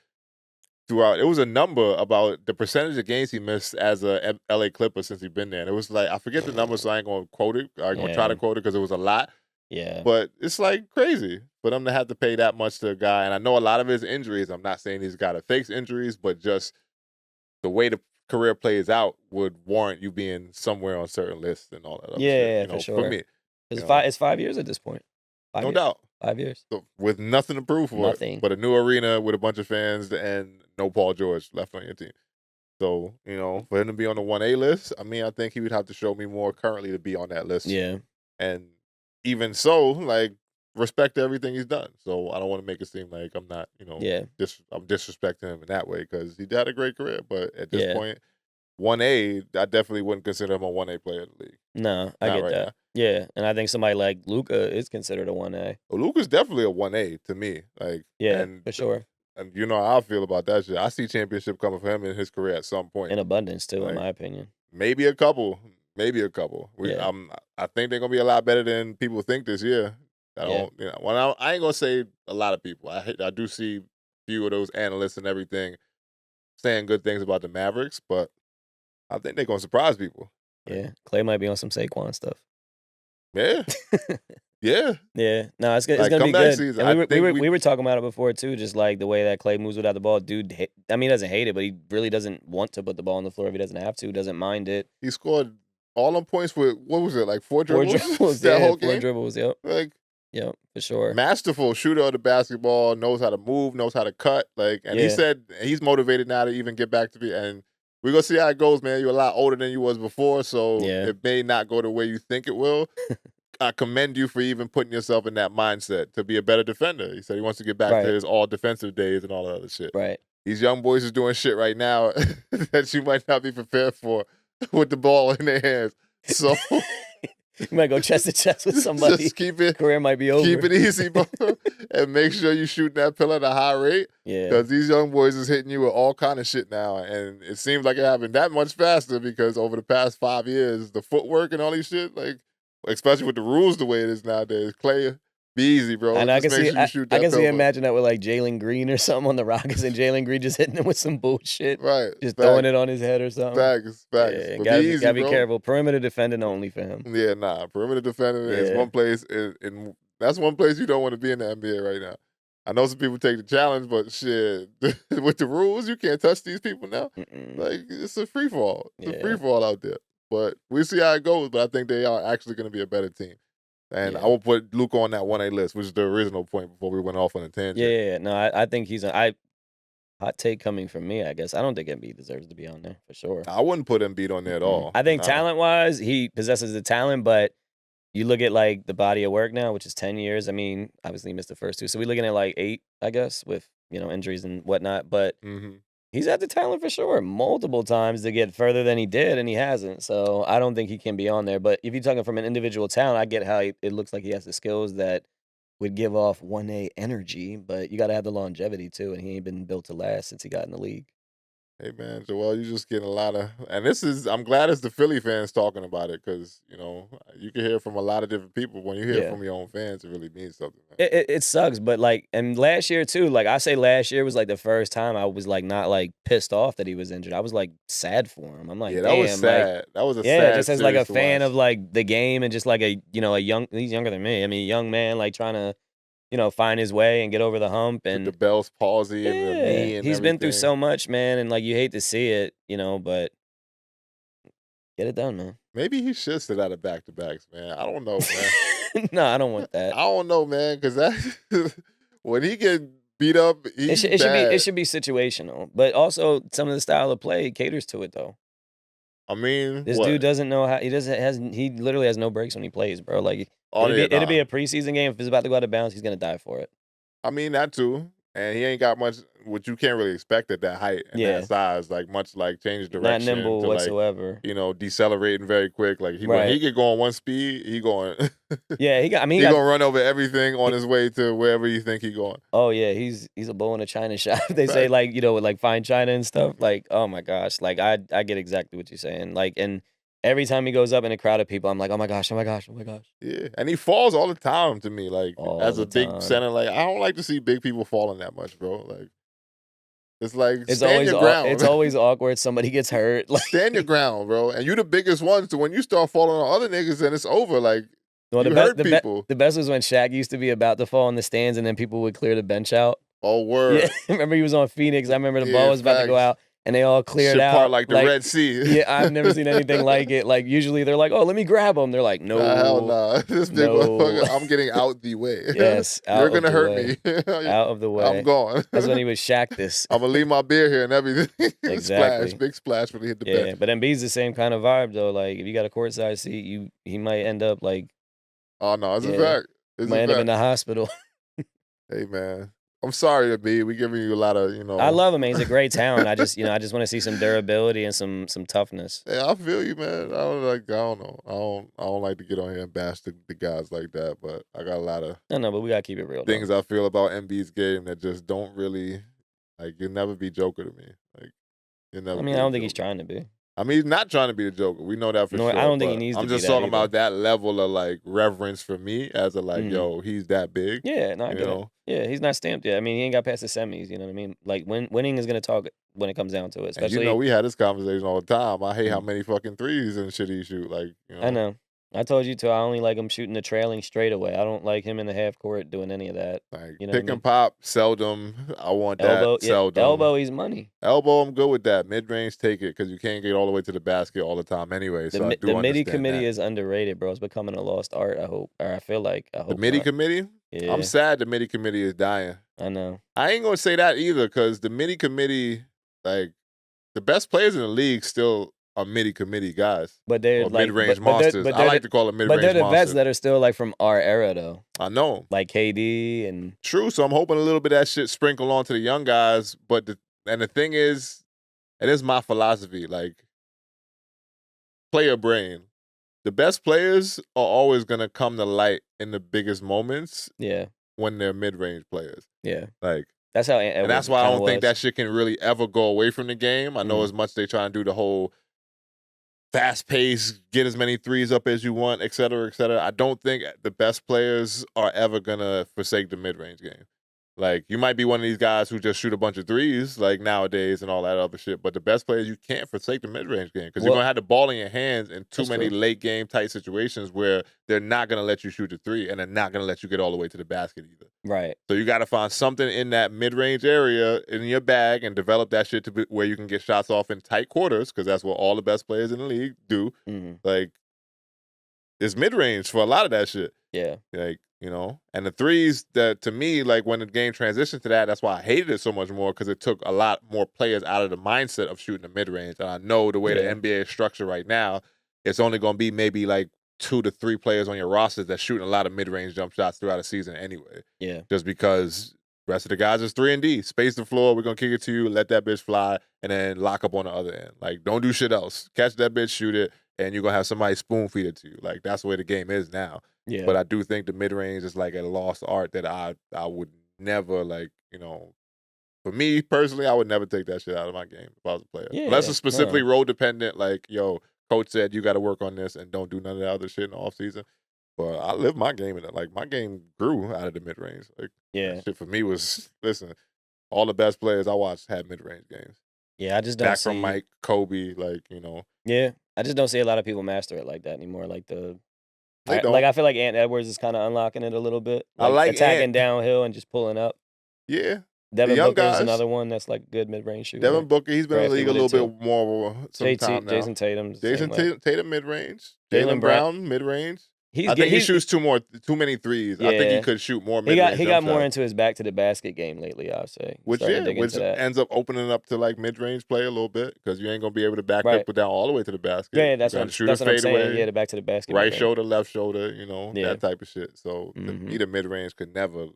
Speaker 1: throughout. It was a number about the percentage of games he missed as a LA Clipper since he's been there. And it was like, I forget the number, so I ain't gonna quote it. I ain't gonna try to quote it because it was a lot.
Speaker 2: Yeah.
Speaker 1: But it's like crazy for them to have to pay that much to a guy. And I know a lot of his injuries. I'm not saying he's got a fake injuries, but just the way the career plays out would warrant you being somewhere on certain lists and all that other shit.
Speaker 2: for sure.
Speaker 1: For me,
Speaker 2: It's 5 years at this point.
Speaker 1: no doubt.
Speaker 2: 5 years.
Speaker 1: So, with nothing to prove for
Speaker 2: Nothing.
Speaker 1: it, but a new arena with a bunch of fans and no Paul George left on your team. So, for him to be on the 1A list, I mean, I think he would have to show me more currently to be on that list.
Speaker 2: Yeah.
Speaker 1: And even so, like, respect to everything he's done. So I don't want to make it seem like I'm not,
Speaker 2: Yeah.
Speaker 1: I'm disrespecting him in that way because he had a great career. But at this
Speaker 2: Yeah.
Speaker 1: point, 1A, I definitely wouldn't consider him a 1A player in the league.
Speaker 2: No, I
Speaker 1: Not
Speaker 2: get
Speaker 1: right
Speaker 2: that.
Speaker 1: now.
Speaker 2: Yeah. And I think somebody like Luka is considered a 1A.
Speaker 1: Well, Luka's definitely a 1A to me. Like,
Speaker 2: Yeah,
Speaker 1: and,
Speaker 2: for sure.
Speaker 1: And you know how I feel about that shit. I see championship coming for him in his career at some point.
Speaker 2: In abundance, too,
Speaker 1: Like,
Speaker 2: in my opinion.
Speaker 1: Maybe a couple.
Speaker 2: Yeah.
Speaker 1: I think they're gonna be a lot better than people think this year. I don't, I ain't gonna say a lot of people. I do see a few of those analysts and everything saying good things about the Mavericks, but I think they're gonna surprise people.
Speaker 2: Yeah. Clay might be on some Saquon stuff.
Speaker 1: Yeah, yeah.
Speaker 2: Yeah, no, it's
Speaker 1: Like,
Speaker 2: gonna be
Speaker 1: comeback
Speaker 2: good.
Speaker 1: season,
Speaker 2: And
Speaker 1: I
Speaker 2: we
Speaker 1: think
Speaker 2: we were talking about it before too, just like the way that Clay moves without the ball. Dude, he doesn't hate it, but he really doesn't want to put the ball on the floor if he doesn't have to. Doesn't mind it.
Speaker 1: He scored all them points with what was it, like 4
Speaker 2: Four
Speaker 1: dribbles?
Speaker 2: dribbles,
Speaker 1: that
Speaker 2: yeah,
Speaker 1: whole
Speaker 2: 4
Speaker 1: game.
Speaker 2: dribbles. Yep,
Speaker 1: Like,
Speaker 2: yep, for sure.
Speaker 1: masterful shooter of the basketball, knows how to move, knows how to cut. Like, and he
Speaker 2: Yeah.
Speaker 1: said he's motivated now to even get back to be. And we're gonna see how it goes, man. You're a lot older than you was before, so
Speaker 2: Yeah.
Speaker 1: it may not go the way you think it will. I commend you for even putting yourself in that mindset to be a better defender. He said he wants to get back
Speaker 2: Right.
Speaker 1: to his all defensive days and all that other shit.
Speaker 2: Right.
Speaker 1: These young boys is doing shit right now that you might not be prepared for with the ball in their hands. So
Speaker 2: You might go chest to chest with somebody.
Speaker 1: Just keep it.
Speaker 2: Career might be over.
Speaker 1: Keep it easy, bro, and make sure you shoot that pill at a high rate.
Speaker 2: Yeah.
Speaker 1: Because these young boys is hitting you with all kind of shit now, and it seems like it happened that much faster because over the past 5 years, the footwork and all these shit, like especially with the rules the way it is nowadays, Clay, be easy, bro.
Speaker 2: And I
Speaker 1: Just
Speaker 2: can
Speaker 1: make
Speaker 2: see,
Speaker 1: sure you shoot that
Speaker 2: I can see
Speaker 1: pill,
Speaker 2: imagine that with like Jalen Green or something on the Rockets, and Jalen Green just hitting him with some bullshit,
Speaker 1: right?
Speaker 2: just throwing it on his head or something.
Speaker 1: Facts.
Speaker 2: Yeah,
Speaker 1: But
Speaker 2: gotta
Speaker 1: be easy,
Speaker 2: gotta be
Speaker 1: bro.
Speaker 2: careful. Perimeter defending only for him.
Speaker 1: Yeah, nah. Perimeter defending is
Speaker 2: Yeah.
Speaker 1: one place, and that's one place you don't want to be in the NBA right now. I know some people take the challenge, but shit, with the rules, you can't touch these people now. Like, it's a free fall. It's a free fall out there. But we'll see how it goes. But I think they are actually going to be a better team. And I will put Luka on that 1A list, which is the original point before we went off on a tangent.
Speaker 2: Yeah. No, I think he's hot take coming from me, I guess. I don't think Embiid deserves to be on there for sure.
Speaker 1: I wouldn't put Embiid on there at all.
Speaker 2: I think talent-wise, he possesses the talent, but you look at like the body of work now, which is 10 years. I mean, obviously he missed the first 2. So we're looking at like 8, I guess, with, injuries and whatnot. But he's had the talent for sure multiple times to get further than he did, and he hasn't. So I don't think he can be on there. But if you're talking from an individual talent, I get how it looks like he has the skills that would give off 1A energy, but you got to have the longevity too, and he ain't been built to last since he got in the league.
Speaker 1: Hey, man, Joel, you're just getting a lot of... And I'm glad it's the Philly fans talking about it because, you can hear from a lot of different people. When you hear from your own fans, it really means something, man.
Speaker 2: It sucks, but, and last year, too, I say last year was, the first time I was, not, pissed off that he was injured. I was, sad for him. I'm like,
Speaker 1: yeah,
Speaker 2: damn.
Speaker 1: that was sad. That was a sad
Speaker 2: just as,
Speaker 1: series
Speaker 2: a
Speaker 1: to
Speaker 2: fan
Speaker 1: watch.
Speaker 2: of, the game and just, a young... He's younger than me. I mean, a young man, trying to... find his way and get over the hump. And
Speaker 1: with the Bell's palsy and the knee and
Speaker 2: he's been through
Speaker 1: everything.
Speaker 2: so much, man, and you hate to see it, but get it done, man.
Speaker 1: Maybe he should sit out of back-to-backs, man. I don't know, man.
Speaker 2: No, I don't want that.
Speaker 1: I don't know, man, because that when he get beat up, he's bad.
Speaker 2: It should be situational, but also some of the style of play caters to it, though.
Speaker 1: I mean,
Speaker 2: this dude doesn't know how. He literally has no breaks when he plays, bro. It'll be a preseason game. If it's about to go out of bounds, he's gonna die for it.
Speaker 1: I mean, that too. And he ain't got much, which you can't really expect at that height and that size, much change direction.
Speaker 2: Not nimble whatsoever.
Speaker 1: Decelerating very quick. When he get going one speed, he going.
Speaker 2: Yeah, he
Speaker 1: gonna run over everything on his way to wherever you think he going.
Speaker 2: Oh yeah, he's a bull in a china shop. They say with fine china and stuff. Oh my gosh, I get exactly what you're saying. And every time he goes up in a crowd of people, I'm like, oh my gosh.
Speaker 1: Yeah, and he falls all the time to me. As a big
Speaker 2: time.
Speaker 1: center, I don't like to see big people falling that much, bro. It's
Speaker 2: it's
Speaker 1: stand
Speaker 2: always
Speaker 1: your ground.
Speaker 2: It's always awkward. Somebody gets hurt.
Speaker 1: Stand your ground, bro. And you the biggest one. So when you start falling on other niggas, then it's over.
Speaker 2: Well,
Speaker 1: you hurt people.
Speaker 2: The best was when Shaq used to be about to fall in the stands, and then people would clear the bench out.
Speaker 1: Oh, word.
Speaker 2: Yeah, remember he was on Phoenix. I remember the ball was about to go out, and they all cleared
Speaker 1: Shit
Speaker 2: out.
Speaker 1: part like the Red Sea.
Speaker 2: Yeah, I've never seen anything like it. Usually they're like, oh, let me grab him. They're like, no.
Speaker 1: Hell nah. This big motherfucker, I'm getting out the way.
Speaker 2: Yes,
Speaker 1: You're going to hurt me.
Speaker 2: Out of the way.
Speaker 1: I'm gone.
Speaker 2: That's when he would Shaq this.
Speaker 1: I'm going to leave my beer here and everything.
Speaker 2: Exactly.
Speaker 1: Big splash when he hit the
Speaker 2: bench.
Speaker 1: bench.
Speaker 2: But Embiid's the same kind of vibe, though. If you got a courtside seat, he might end up
Speaker 1: Oh, no, it's a fact. It's
Speaker 2: might end up in the hospital.
Speaker 1: Hey, man. I'm sorry, Embiid. We giving you a lot of,
Speaker 2: I love him, man. He's a great talent. I just want to see some durability and some toughness.
Speaker 1: Yeah, I feel you, man. I don't know. I don't like to get on here and bash the guys like that, but I got a lot of
Speaker 2: No, but we gotta keep it real.
Speaker 1: Things I feel about Embiid's game that just don't really you'll never be Joker to me. You'll never.
Speaker 2: I mean, I don't think he's trying to be.
Speaker 1: I mean, he's not trying to be the Joker. We know that for sure.
Speaker 2: I don't think he needs to be.
Speaker 1: I'm just talking about that level of reverence for me as a yo, he's that big.
Speaker 2: Yeah, no, I get it. Yeah, he's not stamped yet. I mean, he ain't got past the semis. You know what I mean? Winning is gonna talk when it comes down to it. Especially,
Speaker 1: and we had this conversation all the time. I hate how many fucking threes and shit he shoot.
Speaker 2: I know. I told you too. I only like him shooting the trailing straightaway. I don't like him in the half court doing any of that.
Speaker 1: Pick and pop, seldom. I want that. Seldom.
Speaker 2: Elbow, he's money.
Speaker 1: Elbow, I'm good with that. Mid range, take it because you can't get all the way to the basket all the time anyway. So
Speaker 2: the midi committee is underrated, bro. It's becoming a lost art. I hope, or I feel like. I hope
Speaker 1: the midi committee.
Speaker 2: Yeah.
Speaker 1: I'm sad the midi committee is dying.
Speaker 2: I know.
Speaker 1: I ain't gonna say that either because the midi committee, the best players in the league still are midi committee guys.
Speaker 2: But they're
Speaker 1: mid-range monsters. I like to call them mid-range monsters.
Speaker 2: But they're the vets that are still from our era though.
Speaker 1: I know.
Speaker 2: Like KD and
Speaker 1: true. So I'm hoping a little bit of that shit sprinkle on to the young guys. But the thing is, it is my philosophy. Play your brain. the best players are always gonna come to light in the biggest moments
Speaker 2: Yeah.
Speaker 1: when they're mid-range players.
Speaker 2: Yeah.
Speaker 1: Like,
Speaker 2: That's how
Speaker 1: and that's why I don't think that shit can really ever go away from the game. I know as much they try and do the whole fast pace, get as many threes up as you want, et cetera, et cetera. I don't think the best players are ever gonna forsake the mid-range game. Like, you might be one of these guys who just shoot a bunch of threes, like nowadays and all that other shit. But the best players, you can't forsake the mid-range game because you're gonna have the ball in your hands in too many late game type situations where they're not gonna let you shoot the three and they're not gonna let you get all the way to the basket either.
Speaker 2: Right.
Speaker 1: So you got to find something in that mid-range area in your bag and develop that shit to be where you can get shots off in tight quarters because that's what all the best players in the league do. Like, it's mid-range for a lot of that shit.
Speaker 2: Yeah.
Speaker 1: Like, and the threes, that to me, like when the game transitioned to that, that's why I hated it so much more because it took a lot more players out of the mindset of shooting the mid-range. And I know the way the NBA is structured right now, it's only going to be maybe like 2 to 3 players on your roster that's shooting a lot of mid-range jump shots throughout the season anyway.
Speaker 2: Yeah.
Speaker 1: Just because the rest of the guys is 3 and D. Space the floor, we're going to kick it to you, let that bitch fly, and then lock up on the other end. Like, don't do shit else. Catch that bitch, shoot it, and you're going to have somebody spoon feed it to you. Like, that's the way the game is now.
Speaker 2: Yeah.
Speaker 1: But I do think the mid-range is like a lost art that I would never, like, for me personally, I would never take that shit out of my game if I was a player.
Speaker 2: Yeah,
Speaker 1: Unless it's specifically role dependent, like, yo, coach said you got to work on this and don't do none of that other shit in the offseason. But I live my game in it. Like, my game grew out of the mid-range. Like, that shit for me was, listen, all the best players I watched had mid-range games.
Speaker 2: Yeah, I just don't
Speaker 1: Back
Speaker 2: see...
Speaker 1: from Mike, Kobe, like,
Speaker 2: Yeah, I just don't see a lot of people master it like that anymore. Like,
Speaker 1: They don't.
Speaker 2: like I feel like Ant Edwards is kind of unlocking it a little bit.
Speaker 1: I like
Speaker 2: attacking
Speaker 1: Ant.
Speaker 2: Downhill and just pulling up.
Speaker 1: Yeah.
Speaker 2: Devin
Speaker 1: young
Speaker 2: Booker is
Speaker 1: guys.
Speaker 2: another one that's like good mid-range shooter.
Speaker 1: Devin Booker, he's been in the
Speaker 2: Crafty
Speaker 1: league a
Speaker 2: with
Speaker 1: little
Speaker 2: it,
Speaker 1: bit more some time now.
Speaker 2: Jason Tatum's the same way.
Speaker 1: Tatum mid-range.
Speaker 2: Jaylen
Speaker 1: Jaylen Brown mid-range. I think he shoots too many threes.
Speaker 2: Yeah.
Speaker 1: I think he could shoot more mid-range.
Speaker 2: He got more into his back to the basket game lately, I would say.
Speaker 1: Which ends up opening up to like mid-range play a little bit because you ain't gonna be able to back up or down all the way to the basket.
Speaker 2: Yeah, that's what I'm saying.
Speaker 1: Away,
Speaker 2: yeah, the back to the basket.
Speaker 1: Right shoulder, left shoulder, that type of shit. So the mid-range could never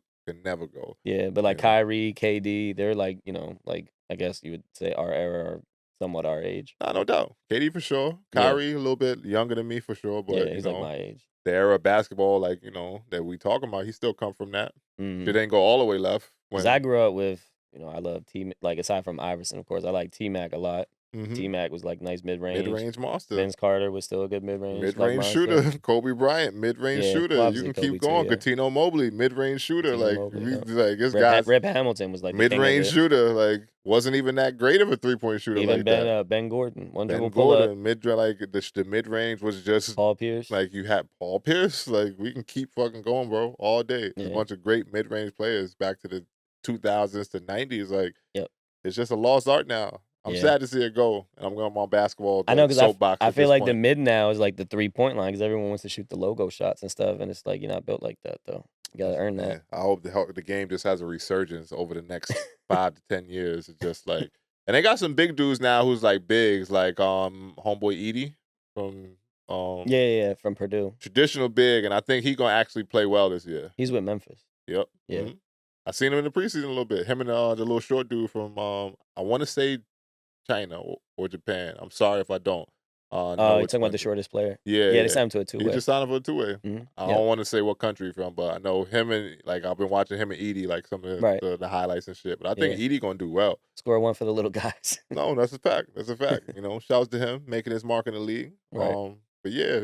Speaker 1: go.
Speaker 2: Yeah, but like Kyrie, KD, they're like, like I guess you would say our era or somewhat our age.
Speaker 1: No doubt. KD for sure. Kyrie a little bit younger than me for sure, but
Speaker 2: he's like my age.
Speaker 1: The era of basketball, like, that we talking about, he still come from that. It ain't go all the way left.
Speaker 2: Because I grew up with, I love like aside from Iverson, of course, I like T-Mac a lot. T-Mac was like nice mid-range.
Speaker 1: Mid-range monster.
Speaker 2: Vince Carter was still a good mid-range.
Speaker 1: Mid-range shooter. Kobe Bryant, mid-range shooter. You can keep going. Coutinho Mobley, mid-range shooter. This guy.
Speaker 2: Rip Hamilton was like
Speaker 1: mid-range shooter. Like, wasn't even that great of a three-point shooter.
Speaker 2: Even
Speaker 1: like
Speaker 2: Ben Gordon.
Speaker 1: Ben Gordon, the mid-range was just
Speaker 2: Paul Pierce.
Speaker 1: Like, you had Paul Pierce. Like, we can keep fucking going, bro, all day. There's a bunch of great mid-range players back to the 2000s to 90s. Like, it's just a lost art now. I'm sad to see it go, and I'm going on basketball.
Speaker 2: I know, because I feel like the mid now is like the 3-point line because everyone wants to shoot the logo shots and stuff, and it's like you're not built like that, though. You got to earn that.
Speaker 1: Yeah, I hope the game just has a resurgence over the next 5 to 10 years. It's just like, and they got some big dudes now who's like bigs, like homeboy Edie from
Speaker 2: from Purdue.
Speaker 1: Traditional big, and I think he's gonna actually play well this year.
Speaker 2: He's with Memphis.
Speaker 1: Yep.
Speaker 2: Yeah.
Speaker 1: I seen him in the preseason a little bit. Him and the little short dude from I want to say China or Japan. I'm sorry if I don't.
Speaker 2: You're talking about the shortest player?
Speaker 1: Yeah.
Speaker 2: They signed him to a two-way.
Speaker 1: He just signed him for a two-way. I don't want to say what country he's from, but I know him and, like, I've been watching him and Edie, like, some of the highlights and shit. But I think Edie going to do well.
Speaker 2: Score one for the little guys.
Speaker 1: No, that's a fact. That's a fact. Shouts to him making his mark in the league.
Speaker 2: Right.
Speaker 1: But yeah,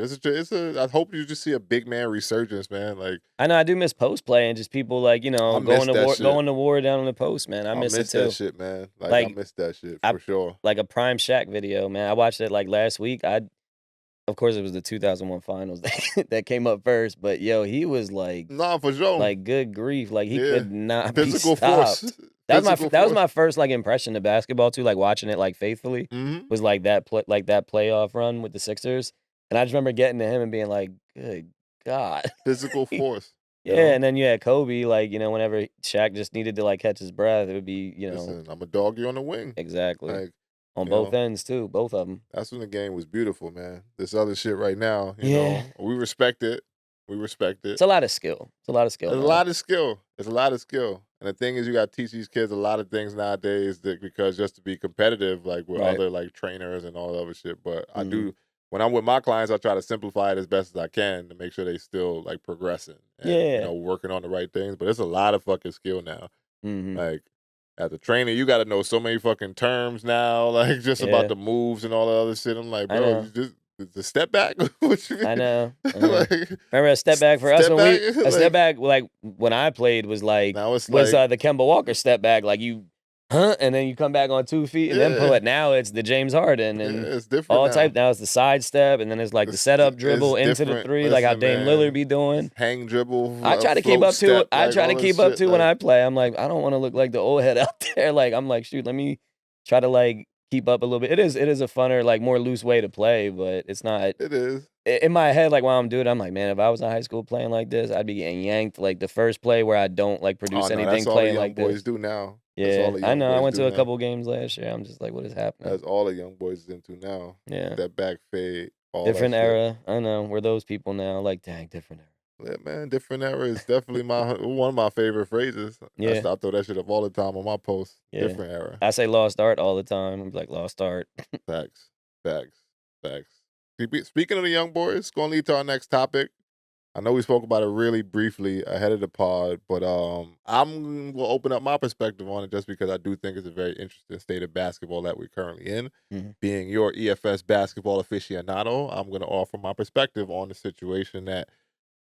Speaker 1: I hope you just see a big man resurgence, man. Like,
Speaker 2: I know I do miss post play and just people like going to war down on the post, man. I miss it too.
Speaker 1: That shit, man. Like I miss that shit for sure.
Speaker 2: Like a prime Shaq video, man. I watched it like last week. Of course, it was the 2001 finals that came up first, but yo, he was like,
Speaker 1: for sure.
Speaker 2: Like, good grief, like he could not
Speaker 1: physical
Speaker 2: be stopped.
Speaker 1: force.
Speaker 2: That was my first like impression of basketball too, like watching it like faithfully. Was like that playoff run with the Sixers. And I just remember getting to him and being like, good God.
Speaker 1: Physical force.
Speaker 2: Yeah, and then you had Kobe, like, whenever Shaq just needed to, like, catch his breath, it would be,
Speaker 1: Listen, I'm a dog, you on the wing.
Speaker 2: Exactly.
Speaker 1: Like,
Speaker 2: on both ends, too, both of them.
Speaker 1: That's when the game was beautiful, man. This other shit right now, you know, we respect it. We respect it.
Speaker 2: It's a lot of skill. It's a lot of skill.
Speaker 1: It's a lot of skill. It's a lot of skill. And the thing is, you got to teach these kids a lot of things nowadays because just to be competitive, like, with other, like, trainers and all that other shit. But I do when I'm with my clients, I try to simplify it as best as I can to make sure they still like progressing and
Speaker 2: Yeah.
Speaker 1: working on the right things. But it's a lot of fucking skill now.
Speaker 2: Mm-hmm.
Speaker 1: Like as a trainer, you got to know so many fucking terms now, like just about the moves and all the other shit. I'm like, bro, you just the step back. What you mean?
Speaker 2: I know.
Speaker 1: Like,
Speaker 2: remember a step back for us
Speaker 1: step
Speaker 2: when
Speaker 1: back?
Speaker 2: a step back like when I played was like
Speaker 1: Now it's
Speaker 2: was
Speaker 1: like
Speaker 2: the Kemba Walker step back, like you and then you come back on 2 feet and then pull it. Now it's the James Harden and
Speaker 1: it's different
Speaker 2: all
Speaker 1: now.
Speaker 2: type. Now it's the side step and then it's like the setup dribble into the three, like how Dame Lillard be doing.
Speaker 1: Hang dribble.
Speaker 2: I try to keep up to
Speaker 1: step,
Speaker 2: it. I
Speaker 1: like,
Speaker 2: try to
Speaker 1: all
Speaker 2: keep
Speaker 1: this
Speaker 2: up
Speaker 1: shit,
Speaker 2: to
Speaker 1: like,
Speaker 2: when I play. I'm like, I don't want to look like the old head out there. Like I'm like, shoot, let me try to like keep up a little bit. It is a funner, like more loose way to play, but it's not.
Speaker 1: It is.
Speaker 2: In my head, like while I'm doing it, I'm like, man, if I was in high school playing like this, I'd be getting yanked. Like the first play where I don't like produce anything
Speaker 1: that's all
Speaker 2: playing
Speaker 1: the young
Speaker 2: like
Speaker 1: boys
Speaker 2: this.
Speaker 1: do now.
Speaker 2: Yeah,
Speaker 1: That's all the
Speaker 2: I
Speaker 1: young
Speaker 2: know. I
Speaker 1: boys
Speaker 2: went
Speaker 1: do
Speaker 2: to a
Speaker 1: now.
Speaker 2: couple games last year. I'm just like, what is happening?
Speaker 1: That's all the young boys is into now.
Speaker 2: Yeah.
Speaker 1: That back fade. All
Speaker 2: Different
Speaker 1: that shit.
Speaker 2: era. I know. We're those people now. Like, dang, different era.
Speaker 1: Yeah, man, different era is definitely one of my favorite phrases.
Speaker 2: Yeah.
Speaker 1: I throw that shit up all the time on my posts.
Speaker 2: Yeah.
Speaker 1: Different era.
Speaker 2: I say lost art all the time. I'm like, lost art.
Speaker 1: Facts. Speaking of the young boys, it's going to lead to our next topic. I know we spoke about it really briefly ahead of the pod, but I'm will open up my perspective on it just because I do think it's a very interesting state of basketball that we're currently in.
Speaker 2: Mm-hmm.
Speaker 1: Being your EFS basketball aficionado, I'm going to offer my perspective on the situation that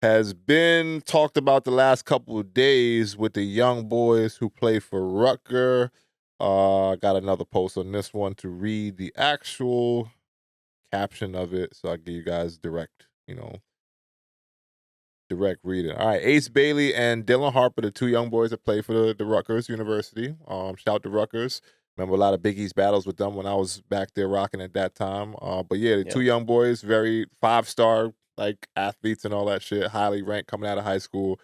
Speaker 1: has been talked about the last couple of days with the young boys who play for Rutgers. Got another post on this one to read the actual caption of it, so I'll give you guys direct reading. All right, Ace Bailey and Dylan Harper, the two young boys that play for the Rutgers University. Shout to Rutgers. Remember a lot of Big East battles with them when I was back there rocking at that time. But yeah, the two young boys, very 5-star like athletes and all that shit, highly ranked coming out of high school.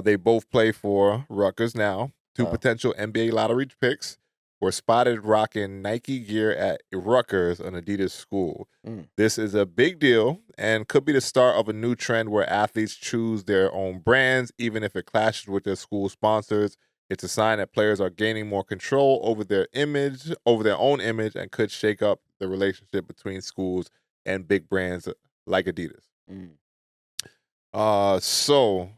Speaker 1: They both play for Rutgers now. Two potential NBA lottery picks were spotted rocking Nike gear at Rutgers, an Adidas school. This is a big deal and could be the start of a new trend where athletes choose their own brands, even if it clashes with their school sponsors. It's a sign that players are gaining more control over their own image, and could shake up the relationship between schools and big brands like Adidas. So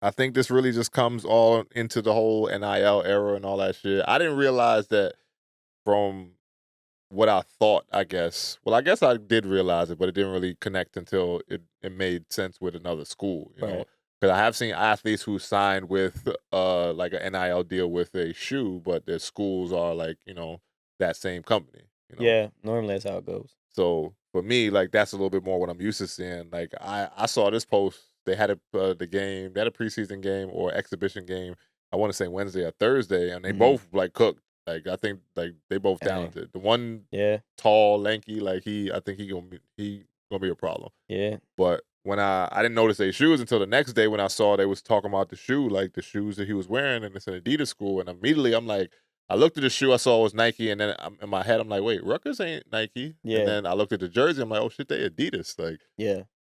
Speaker 1: I think this really just comes all into the whole NIL era and all that shit. I didn't realize that from what I thought, I guess. Well, I guess I did realize it, but it didn't really connect until it made sense with another school, you know? Because I have seen athletes who signed with like an NIL deal with a shoe, but their schools are like, that same company.
Speaker 2: Yeah, normally that's how it goes.
Speaker 1: So for me, like that's a little bit more what I'm used to seeing. Like I saw this post. They had the game. They had a preseason game or exhibition game. I want to say Wednesday or Thursday, and they both like cooked. Like I think like they both talented. The one tall, lanky, like I think he gonna be a problem.
Speaker 2: Yeah.
Speaker 1: But when I didn't notice their shoes until the next day when I saw they was talking about the shoe, like the shoes that he was wearing, and it's an Adidas school, and immediately I'm like, I looked at the shoe, I saw it was Nike, and then in my head I'm like, wait, Rutgers ain't Nike.
Speaker 2: Yeah.
Speaker 1: And then I looked at the jersey, I'm like, oh shit, they Adidas. Like,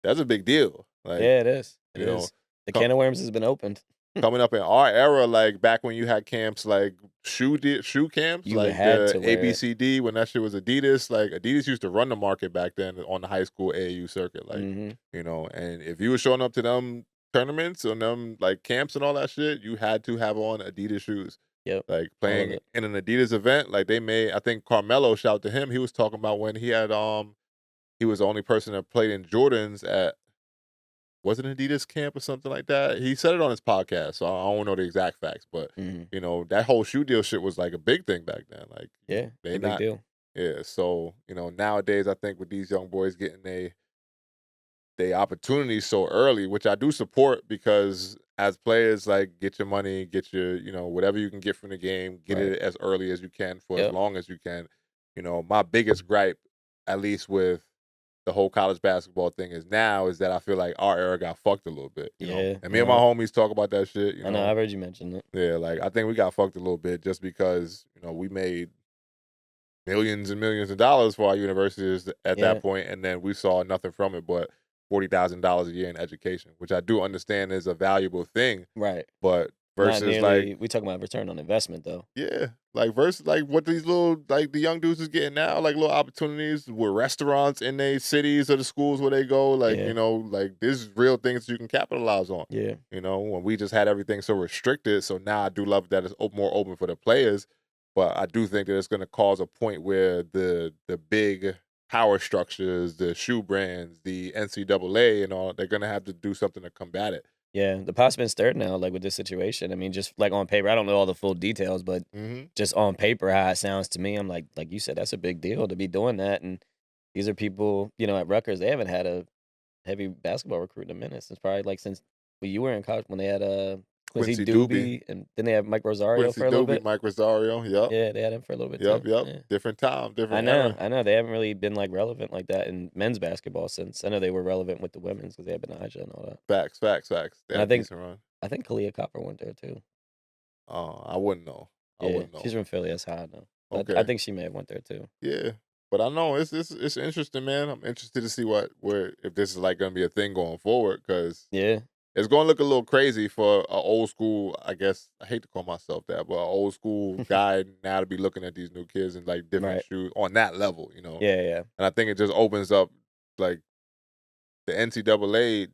Speaker 1: that's a big deal. Like,
Speaker 2: yeah, it is. It
Speaker 1: you know,
Speaker 2: is. The can of worms has been opened.
Speaker 1: Coming up in our era, like back when you had camps like shoe camps,
Speaker 2: You
Speaker 1: like
Speaker 2: had
Speaker 1: the
Speaker 2: to wear it.
Speaker 1: ABCD, when that shit was Adidas, like Adidas used to run the market back then on the high school AAU circuit. Like, and if you were showing up to them tournaments and them like camps and all that shit, you had to have on Adidas shoes.
Speaker 2: Yep.
Speaker 1: Like playing in an Adidas event, like they made, I think Carmelo, shout to him, he was talking about when he had he was the only person that played in Jordans at, was it an Adidas camp or something like that? He said it on his podcast, so I don't know the exact facts, but that whole shoe deal shit was like a big thing back then. Like,
Speaker 2: Yeah,
Speaker 1: they
Speaker 2: big deal.
Speaker 1: Yeah, so nowadays I think with these young boys getting they opportunities so early, which I do support, because as players, like, get your money, get your whatever you can get from the game, get it as early as you can for as long as you can. My biggest gripe, at least with the whole college basketball thing is that I feel like our era got fucked a little bit. You know? And me and my homies talk about that shit.
Speaker 2: I know, I've heard you mention it.
Speaker 1: Yeah, like I think we got fucked a little bit just because, we made millions and millions of dollars for our universities at that point, and then we saw nothing from it but $40,000 a year in education, which I do understand is a valuable thing.
Speaker 2: Right.
Speaker 1: But versus like
Speaker 2: we talking about return on investment though.
Speaker 1: yeah, like versus like what these little like the young dudes is getting now, like little opportunities with restaurants in their cities or the schools where they go. Like
Speaker 2: Yeah.
Speaker 1: you know, like there's real things you can capitalize on.
Speaker 2: Yeah.
Speaker 1: You know, when we just had everything so restricted. So now I do love that it's more open for the players, but I do think that it's going to cause a point where the big power structures, the shoe brands, the NCAA, and all, they're going to have to do something to combat it.
Speaker 2: Yeah, the pot's been stirred now, like with this situation. I mean, just like on paper, I don't know all the full details, but just on paper, how it sounds to me, I'm like you said, that's a big deal to be doing that. And these are people, you know, at Rutgers, they haven't had a heavy basketball recruit in a minute. Since probably like since you were in college when they had Quincy Doobie, and then they had Mike Rosario
Speaker 1: Quincy
Speaker 2: for a little
Speaker 1: Doobie,
Speaker 2: bit.
Speaker 1: Mike Rosario, yep.
Speaker 2: Yeah, they had him for a little bit
Speaker 1: Yep,
Speaker 2: too.
Speaker 1: yep.
Speaker 2: Yeah.
Speaker 1: Different time, different
Speaker 2: I
Speaker 1: era.
Speaker 2: know. They haven't really been like relevant like that in men's basketball since. I know they were relevant with the women's because they had Benaja and all that.
Speaker 1: Facts. They
Speaker 2: And
Speaker 1: had a decent run.
Speaker 2: I think Kalia Copper went there too.
Speaker 1: I wouldn't know. I
Speaker 2: Yeah,
Speaker 1: wouldn't know.
Speaker 2: she's from Philly. That's how I know.
Speaker 1: Okay.
Speaker 2: I think she may have went there too.
Speaker 1: Yeah, but I know it's interesting, man. I'm interested to see if this is like going to be a thing going forward because
Speaker 2: Yeah,
Speaker 1: it's going to look a little crazy for an old school. I guess I hate to call myself that, but an old school guy now to be looking at these new kids in like different
Speaker 2: Right.
Speaker 1: shoes on that level, you know.
Speaker 2: yeah.
Speaker 1: And I think it just opens up like the NCAA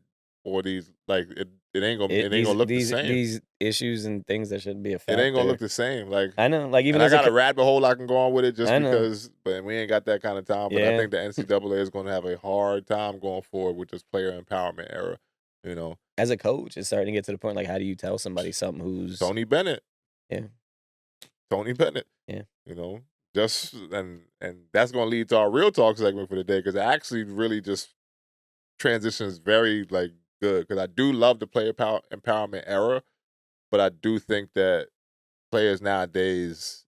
Speaker 1: or these like it ain't gonna look the same.
Speaker 2: These issues and things that shouldn't be a
Speaker 1: It
Speaker 2: factor.
Speaker 1: ain't gonna look the same. Like
Speaker 2: I know, like even
Speaker 1: and I
Speaker 2: as a
Speaker 1: got a rabbit hole I can go on with it just
Speaker 2: I know.
Speaker 1: because, but we ain't got that kind of time. But I
Speaker 2: Yeah.
Speaker 1: think the NCAA is going to have a hard time going forward with this player empowerment era. You know,
Speaker 2: as a coach, it's starting to get to the point like, how do you tell somebody something who's
Speaker 1: Tony Bennett.
Speaker 2: Yeah.
Speaker 1: Tony Bennett.
Speaker 2: Yeah.
Speaker 1: You know, just and that's going to lead to our real talk segment for the day because it actually really just transitions very like good because I do love the player empowerment era, but I do think that players nowadays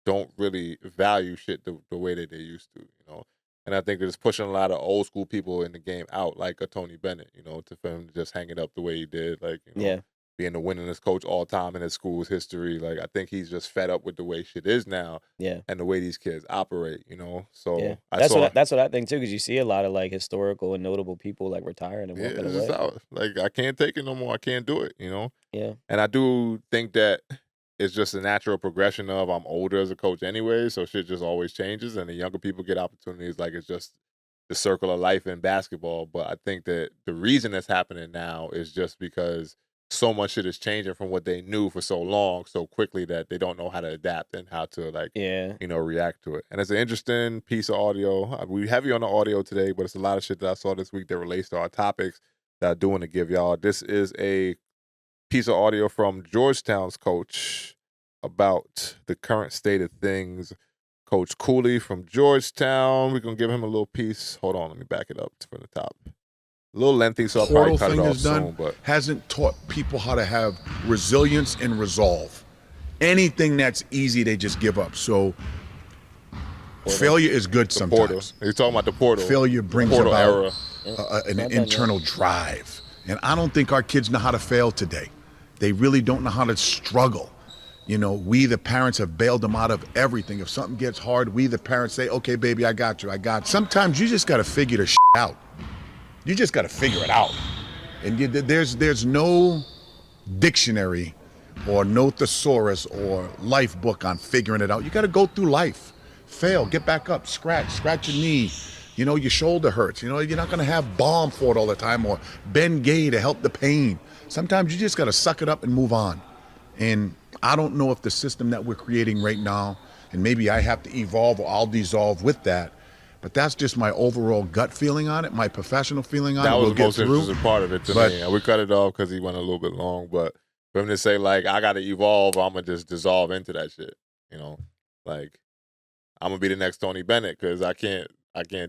Speaker 1: don't really value shit the way that they used to, you know. And I think that it's pushing a lot of old school people in the game out, like a Tony Bennett, you know, for him to just hang it up the way he did, like, you know,
Speaker 2: Yeah.
Speaker 1: being the winningest coach all time in his school's history. Like, I think he's just fed up with the way shit is now
Speaker 2: Yeah.
Speaker 1: and the way these kids operate, you know. So
Speaker 2: Yeah.
Speaker 1: that's
Speaker 2: That's what I think too, because you see a lot of like historical and notable people like retiring and walking
Speaker 1: it's
Speaker 2: away.
Speaker 1: just out. Like, I can't take it no more. I can't do it, you know.
Speaker 2: Yeah.
Speaker 1: And I do think that it's just a natural progression of I'm older as a coach anyway, so shit just always changes, and the younger people get opportunities. Like it's just the circle of life in basketball. But I think that the reason that's happening now is just because so much shit is changing from what they knew for so long, so quickly that they don't know how to adapt and how to like,
Speaker 2: Yeah.
Speaker 1: you know, react to it. And it's an interesting piece of audio. We heavy on the audio today, but it's a lot of shit that I saw this week that relates to our topics that I do want to give y'all. This is a piece of audio from Georgetown's coach about the current state of things. Coach Cooley from Georgetown. We're going to give him a little piece. Hold on, let me back it up from the top. A little lengthy, so I'll probably cut it off soon. But
Speaker 8: hasn't taught people how to have resilience and resolve. Anything that's easy, they just give up. So failure is good
Speaker 1: the
Speaker 8: sometimes.
Speaker 1: portal. He's talking about the portal.
Speaker 8: Failure brings
Speaker 1: portal
Speaker 8: about
Speaker 1: era.
Speaker 8: an internal drive. And I don't think our kids know how to fail today. They really don't know how to struggle. You know, we, the parents, have bailed them out of everything. If something gets hard, we, the parents, say, okay, baby, I got you. Sometimes you just got to figure the out. You just got to figure it out. And there's no dictionary or no thesaurus or life book on figuring it out. You got to go through life. Fail, get back up, scratch your knee. You know, your shoulder hurts. You know, you're not going to have balm for it all the time or Ben Gay to help the pain. Sometimes you just got to suck it up and move on. And I don't know if the system that we're creating right now, and maybe I have to evolve or I'll dissolve with that, but that's just my overall gut feeling on it, my professional feeling on it.
Speaker 1: That was
Speaker 8: We'll
Speaker 1: the most
Speaker 8: get through.
Speaker 1: interesting part of it to me. And we cut it off because he went a little bit long. But for him to say, like, I got to evolve, I'm going to just dissolve into that shit. You know, like, I'm going to be the next Tony Bennett because I can't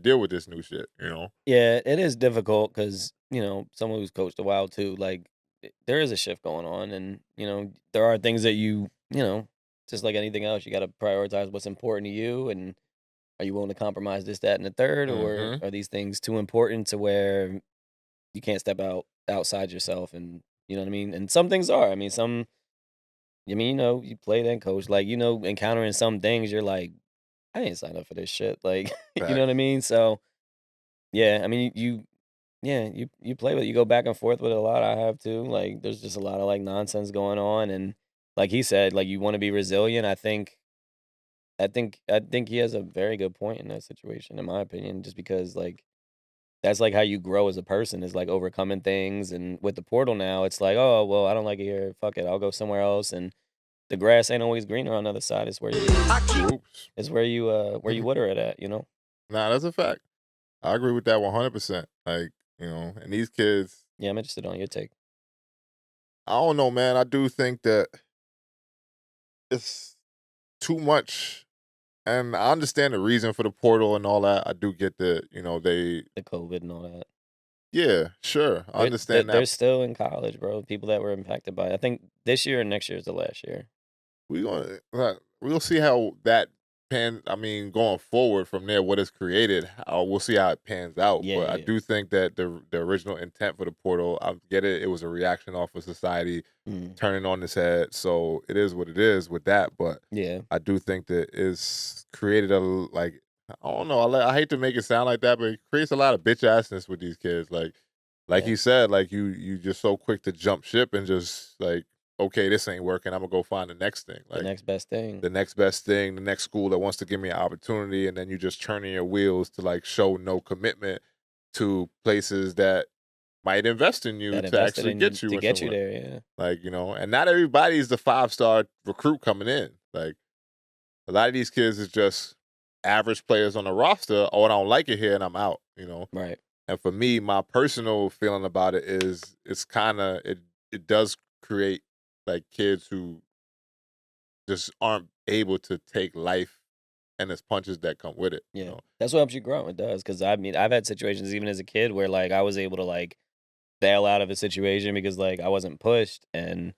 Speaker 1: deal with this new shit, you know?
Speaker 2: Yeah, it is difficult because, you know, someone who's coached a while too, like, there is a shift going on, and you know there are things that you know, just like anything else, you got to prioritize what's important to you, and are you willing to compromise this, that, and the third, or are these things too important to where you can't step outside yourself, and you know what I mean? And some things are. I mean, you know, you play then coach, like, you know, encountering some things, you're like, I didn't sign up for this shit, like, you know what I mean? So, yeah, I mean, you Yeah, you play with it. You go back and forth with it a lot. I have too. Like, there's just a lot of like nonsense going on, and like he said, like you want to be resilient. I think he has a very good point in that situation, in my opinion. Just because like that's like how you grow as a person is like overcoming things. And with the portal now, it's like, oh well, I don't like it here. Fuck it, I'll go somewhere else. And the grass ain't always greener on the other side. It's
Speaker 1: Oops.
Speaker 2: where you water it at. You know.
Speaker 1: Nah, that's a fact. I agree with that 100%. Like, and these kids,
Speaker 2: Yeah, I'm interested on your take.
Speaker 1: I don't know, man. I do think that it's too much. And I understand the reason for the portal and all that. I do get that,
Speaker 2: The COVID and all that.
Speaker 1: yeah, sure. I understand
Speaker 2: They're
Speaker 1: that.
Speaker 2: still in college, bro. People that were impacted by it. I think this year and next year is the last year.
Speaker 1: We'll see how that going forward from there, what is created, we'll see how it pans out.
Speaker 2: Yeah,
Speaker 1: But I
Speaker 2: yeah.
Speaker 1: do think that the original intent for the portal, I get it. It was a reaction off of society
Speaker 2: Mm.
Speaker 1: turning on its head. So it is what it is with that. But
Speaker 2: Yeah.
Speaker 1: I do think that it's created I don't know. I hate to make it sound like that, but it creates a lot of bitch assness with these kids. Like
Speaker 2: Yeah.
Speaker 1: you said, like you just so quick to jump ship and just like, okay, this ain't working. I'm gonna go find the next thing.
Speaker 2: The
Speaker 1: Like
Speaker 2: next best thing.
Speaker 1: the next best thing, the next school that wants to give me an opportunity, and then you just turning your wheels to like show no commitment to places that might invest in you
Speaker 2: That
Speaker 1: to
Speaker 2: invested
Speaker 1: actually
Speaker 2: in
Speaker 1: get you
Speaker 2: to
Speaker 1: in
Speaker 2: get you
Speaker 1: somewhere.
Speaker 2: there, yeah.
Speaker 1: Like, and not everybody's the 5-star recruit coming in. Like a lot of these kids is just average players on the roster. Oh, I don't like it here and I'm out,
Speaker 2: Right.
Speaker 1: And for me, my personal feeling about it is it's kinda it does create like kids who just aren't able to take life and its punches that come with it.
Speaker 2: Yeah. That's what helps you grow. It does. Because I mean, I've had situations even as a kid where like I was able to like bail out of a situation because like I wasn't pushed. And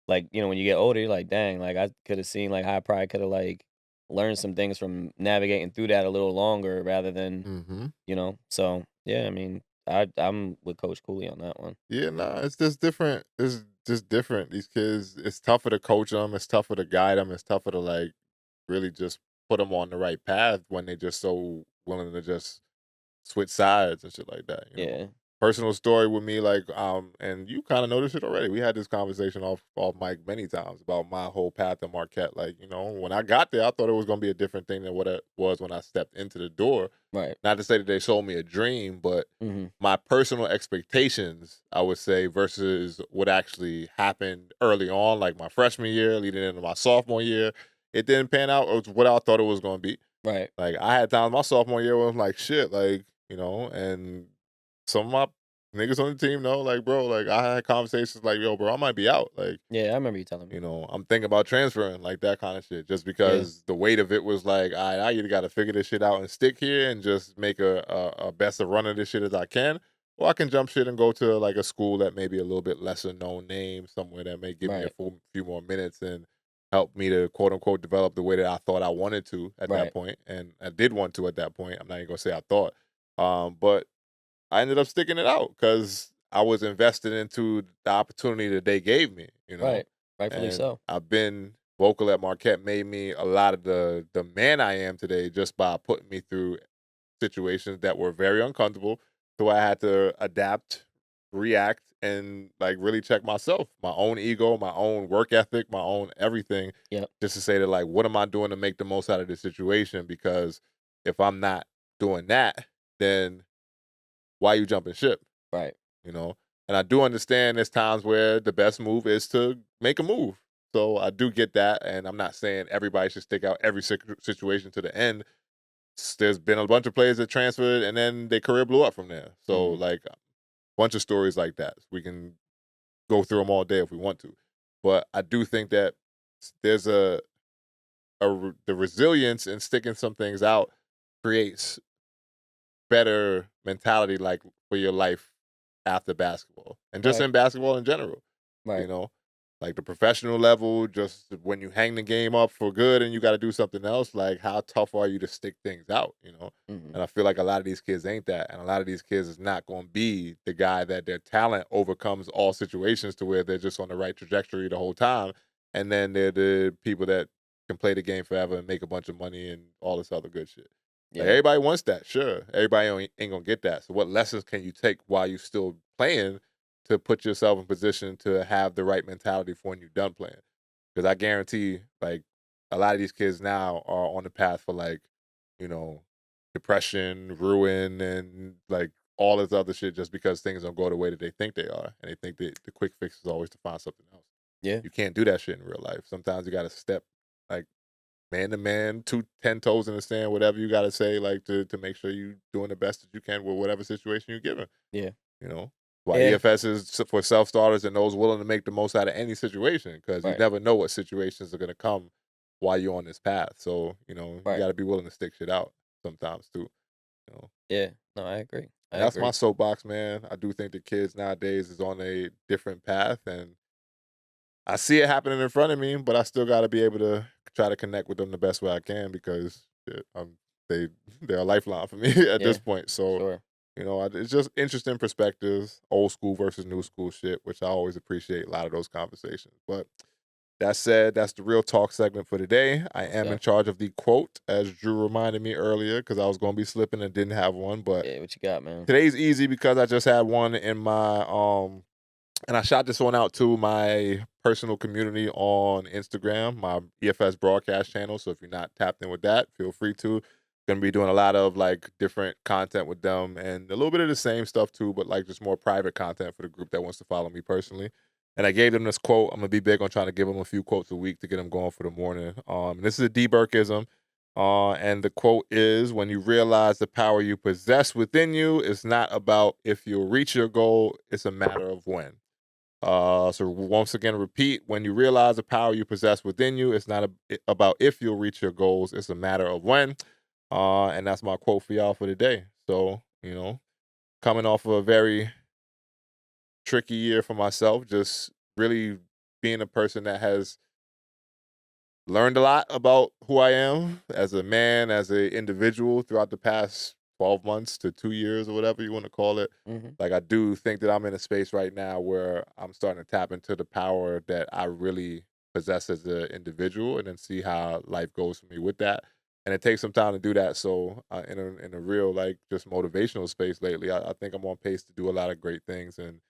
Speaker 2: like, when you get older, you're like, dang, like I could have seen like how I probably could have like learned some things from navigating through that a little longer rather than,
Speaker 1: Mm-hmm.
Speaker 2: So yeah, I mean, I'm with Coach Cooley on that one.
Speaker 1: Yeah, no, it's just different. It's just different. These kids, it's tougher to coach them. It's tougher to guide them. It's tougher to like really just put them on the right path when they just so willing to just switch sides and shit like that.
Speaker 2: Yeah.
Speaker 1: Personal story with me, like, and you kind of know this shit already. We had this conversation off mic many times about my whole path to Marquette. Like, when I got there, I thought it was gonna be a different thing than what it was when I stepped into the door.
Speaker 2: Right.
Speaker 1: Not to say that they sold me a dream, but
Speaker 2: Mm-hmm.
Speaker 1: my personal expectations, I would say, versus what actually happened early on, like my freshman year, leading into my sophomore year, it didn't pan out as what I thought it was going to be.
Speaker 2: Right.
Speaker 1: Like I had times my sophomore year where I'm like, shit, like, and some of my niggas on the team know, like, bro, like I had conversations like, yo, bro, I might be out. Like,
Speaker 2: Yeah, I remember you telling me.
Speaker 1: I'm thinking about transferring, like that kind of shit, just because the weight of it was like, all right, I either got to figure this shit out and stick here and just make a best of run of this shit as I can, or I can jump shit and go to like a school that may be a little bit lesser known name, somewhere that may give me a few more minutes and help me to quote unquote develop the way that I thought I wanted to at that point, and I did want to at that point. I'm not even gonna say I thought, but I ended up sticking it out because I was invested into the opportunity that they gave me,
Speaker 2: Right. Rightfully
Speaker 1: and
Speaker 2: so.
Speaker 1: I've been vocal at Marquette, made me a lot of the man I am today just by putting me through situations that were very uncomfortable. So I had to adapt, react, and like really check myself, my own ego, my own work ethic, my own everything.
Speaker 2: Yep.
Speaker 1: Just to say that, like, what am I doing to make the most out of this situation? Because if I'm not doing that, then why you jumping ship?
Speaker 2: Right.
Speaker 1: And I do understand there's times where the best move is to make a move. So I do get that, and I'm not saying everybody should stick out every situation to the end. There's been a bunch of players that transferred, and then their career blew up from there. So, like, a bunch of stories like that. We can go through them all day if we want to. But I do think that there's the resilience in sticking some things out creates better mentality, like, for your life after basketball and just in basketball in general.
Speaker 2: Right.
Speaker 1: Like the professional level, just when you hang the game up for good and you got to do something else, like how tough are you to stick things out, And I feel like a lot of these kids ain't that. And a lot of these kids is not going to be the guy that their talent overcomes all situations to where they're just on the right trajectory the whole time. And then they're the people that can play the game forever and make a bunch of money and all this other good shit.
Speaker 2: Yeah.
Speaker 1: Like, everybody wants that, sure. Everybody ain't gonna get that. So what lessons can you take while you still playing to put yourself in position to have the right mentality for when you're done playing? Because I guarantee, like, a lot of these kids now are on the path for, like, you know, depression, ruin, and like all this other shit just because things don't go the way that they think they are. And they think that the quick fix is always to find something else.
Speaker 2: Yeah.
Speaker 1: You can't do that shit in real life. Sometimes you gotta step like man to man, 10 toes in the sand, whatever you gotta say, like to make sure you doing the best that you can with whatever situation you're given.
Speaker 2: Yeah.
Speaker 1: You know? Why
Speaker 2: Yeah.
Speaker 1: EFS is for self starters and those willing to make the most out of any situation, because you
Speaker 2: Right.
Speaker 1: never know what situations are gonna come while you're on this path. So, you know, you
Speaker 2: Right.
Speaker 1: gotta be willing to stick shit out sometimes too. You know.
Speaker 2: Yeah. No, I agree. I
Speaker 1: That's my
Speaker 2: agree.
Speaker 1: soapbox, man. I do think the kids nowadays is on a different path, and I see it happening in front of me, but I still got to be able to try to connect with them the best way I can because they they're a lifeline for me at
Speaker 2: Yeah.
Speaker 1: this point. So
Speaker 2: Sure.
Speaker 1: you know, it's just interesting perspectives, old school versus new school shit, which I always appreciate a lot of those conversations. But that said, that's the real talk segment for today. I am in
Speaker 2: Stuff.
Speaker 1: charge of the quote, as Drew reminded me earlier, because I was going to be slipping and didn't have one. But
Speaker 2: Yeah. What you got, man?
Speaker 1: today's easy because I just had one in my and I shot this one out to my personal community on Instagram, my EFS broadcast channel. So if you're not tapped in with that, feel free to. Gonna be doing a lot of like different content with them and a little bit of the same stuff too, but like just more private content for the group that wants to follow me personally. And I gave them this quote. I'm gonna be big on trying to give them a few quotes a week to get them going for the morning. This is a D Burkeism. And the quote is, when you realize the power you possess within you, it's not about if you'll reach your goal, it's a matter of when. So once again, repeat, when you realize the power you possess within you, it's not about if you'll reach your goals, it's a matter of when. And that's my quote for y'all for today. So, you know, coming off of a very tricky year for myself, just really being a person that has learned a lot about who I am as a man, as an individual throughout the past 12 months to 2 years or whatever you want to call it.
Speaker 2: Mm-hmm.
Speaker 1: Like, I do think that I'm in a space right now where I'm starting to tap into the power that I really possess as an individual and then see how life goes for me with that. And it takes some time to do that. So in a real, like, just motivational space lately, I think I'm on pace to do a lot of great things and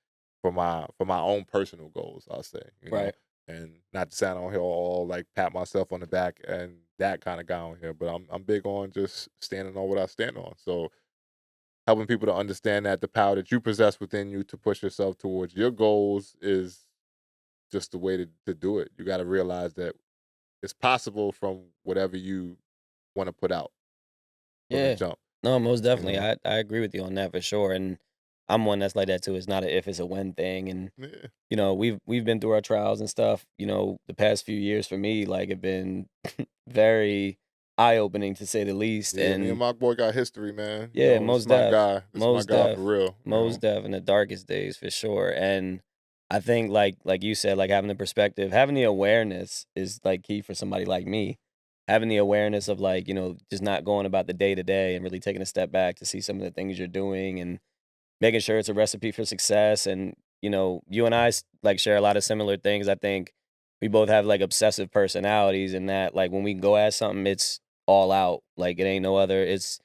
Speaker 1: for my own personal goals, I'll say, you know.
Speaker 2: Right.
Speaker 1: And not to sound on here all like pat myself on the back and that kind of guy on here, but I'm big on just standing on what I stand on. So helping people to understand that the power that you possess within you to push yourself towards your goals is just the way to do it. You got to realize that it's possible from whatever you want to put out from the
Speaker 2: Yeah.
Speaker 1: jump.
Speaker 2: No, most
Speaker 1: You
Speaker 2: definitely.
Speaker 1: know?
Speaker 2: I agree with you on that for sure. And I'm one that's like that too. It's not a if, it's a when thing. And
Speaker 1: Yeah.
Speaker 2: you know, we've been through our trials and stuff. You know, the past few years for me, like, have been very eye opening to say the least.
Speaker 1: Yeah, me and
Speaker 2: And
Speaker 1: my boy got history, man. You
Speaker 2: yeah,
Speaker 1: know, this is
Speaker 2: most
Speaker 1: my
Speaker 2: def,
Speaker 1: guy. This is my
Speaker 2: most
Speaker 1: guy
Speaker 2: def,
Speaker 1: for real. You know?
Speaker 2: most def in the darkest days for sure. And I think like you said, like having the perspective, having the awareness is like key for somebody like me. Having the awareness of, like, you know, just not going about the day to day and really taking a step back to see some of the things you're doing and making sure it's a recipe for success. And you know, you and I like share a lot of similar things. I think we both have like obsessive personalities, and that like when we go at something, it's all out. Like it ain't no other. It's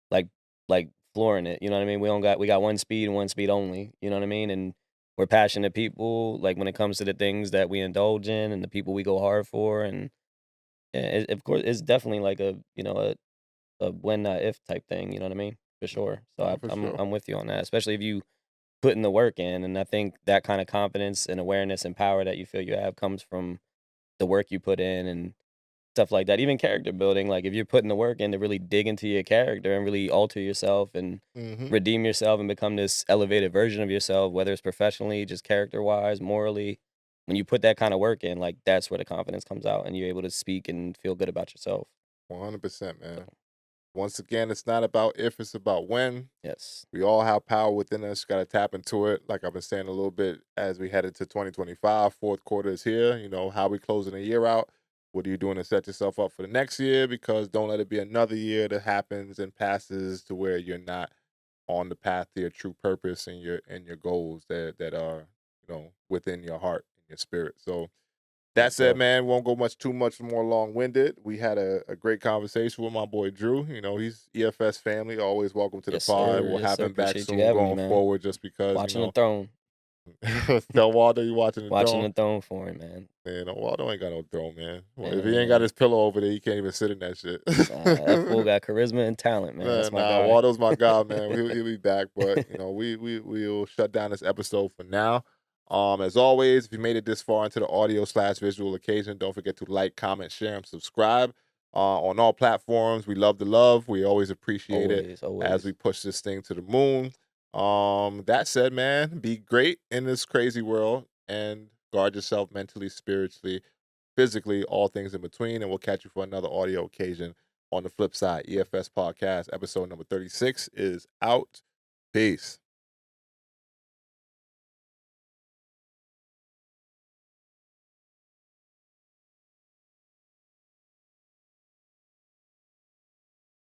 Speaker 2: like like flooring it. You know what I mean? We got one speed and one speed only. You know what I mean? And we're passionate people. Like when it comes to the things that we indulge in and the people we go hard for, and of course, it's definitely like a, you know, a when not if type thing. You know what I mean? For sure. So
Speaker 1: Yeah, for sure.
Speaker 2: I'm with you on that, especially if you putting the work in. And I think that kind of confidence and awareness and power that you feel you have comes from the work you put in and stuff like that. Even character building, like if you're putting the work in to really dig into your character and really alter yourself and
Speaker 1: Mm-hmm.
Speaker 2: redeem yourself and become this elevated version of yourself, whether it's professionally, just character wise, morally, when you put that kind of work in, like that's where the confidence comes out and you're able to speak and feel good about yourself.
Speaker 1: 100%, man.
Speaker 2: So,
Speaker 1: Once again, it's not about if, it's about when.
Speaker 2: yes.
Speaker 1: We all have power within us. Got to tap into it. Like I've been saying a little bit as we head into 2025, fourth quarter is here. You know, how we closing the year out. What are you doing to set yourself up for the next year? Because don't let it be another year that happens and passes to where you're not on the path to your true purpose and your goals that are, you know, within your heart and your spirit. So That said, man, won't go too much more long-winded. We had a great conversation with my boy Drew. You know, he's EFS family. Always welcome to the pod. We'll have him back soon going forward just because,
Speaker 2: watching the throne.
Speaker 1: Tell Waldo you watching the throne.
Speaker 2: Watching the throne for him, man.
Speaker 1: Man, Waldo ain't got no throne, man. If he ain't got his pillow over there, he can't even sit in that shit.
Speaker 2: That fool got charisma and talent, man. That's my guy.
Speaker 1: Waldo's my guy, man. He'll be back, but you know, we'll shut down this episode for now. As always, if you made it this far into the audio/visual occasion, don't forget to like, comment, share, and subscribe on all platforms. We love the love. We always appreciate it as we push this thing to the moon. That said, man, be great in this crazy world and guard yourself mentally, spiritually, physically, all things in between. And we'll catch you for another audio occasion on the flip side. EFS Podcast, episode number 36 is out. Peace.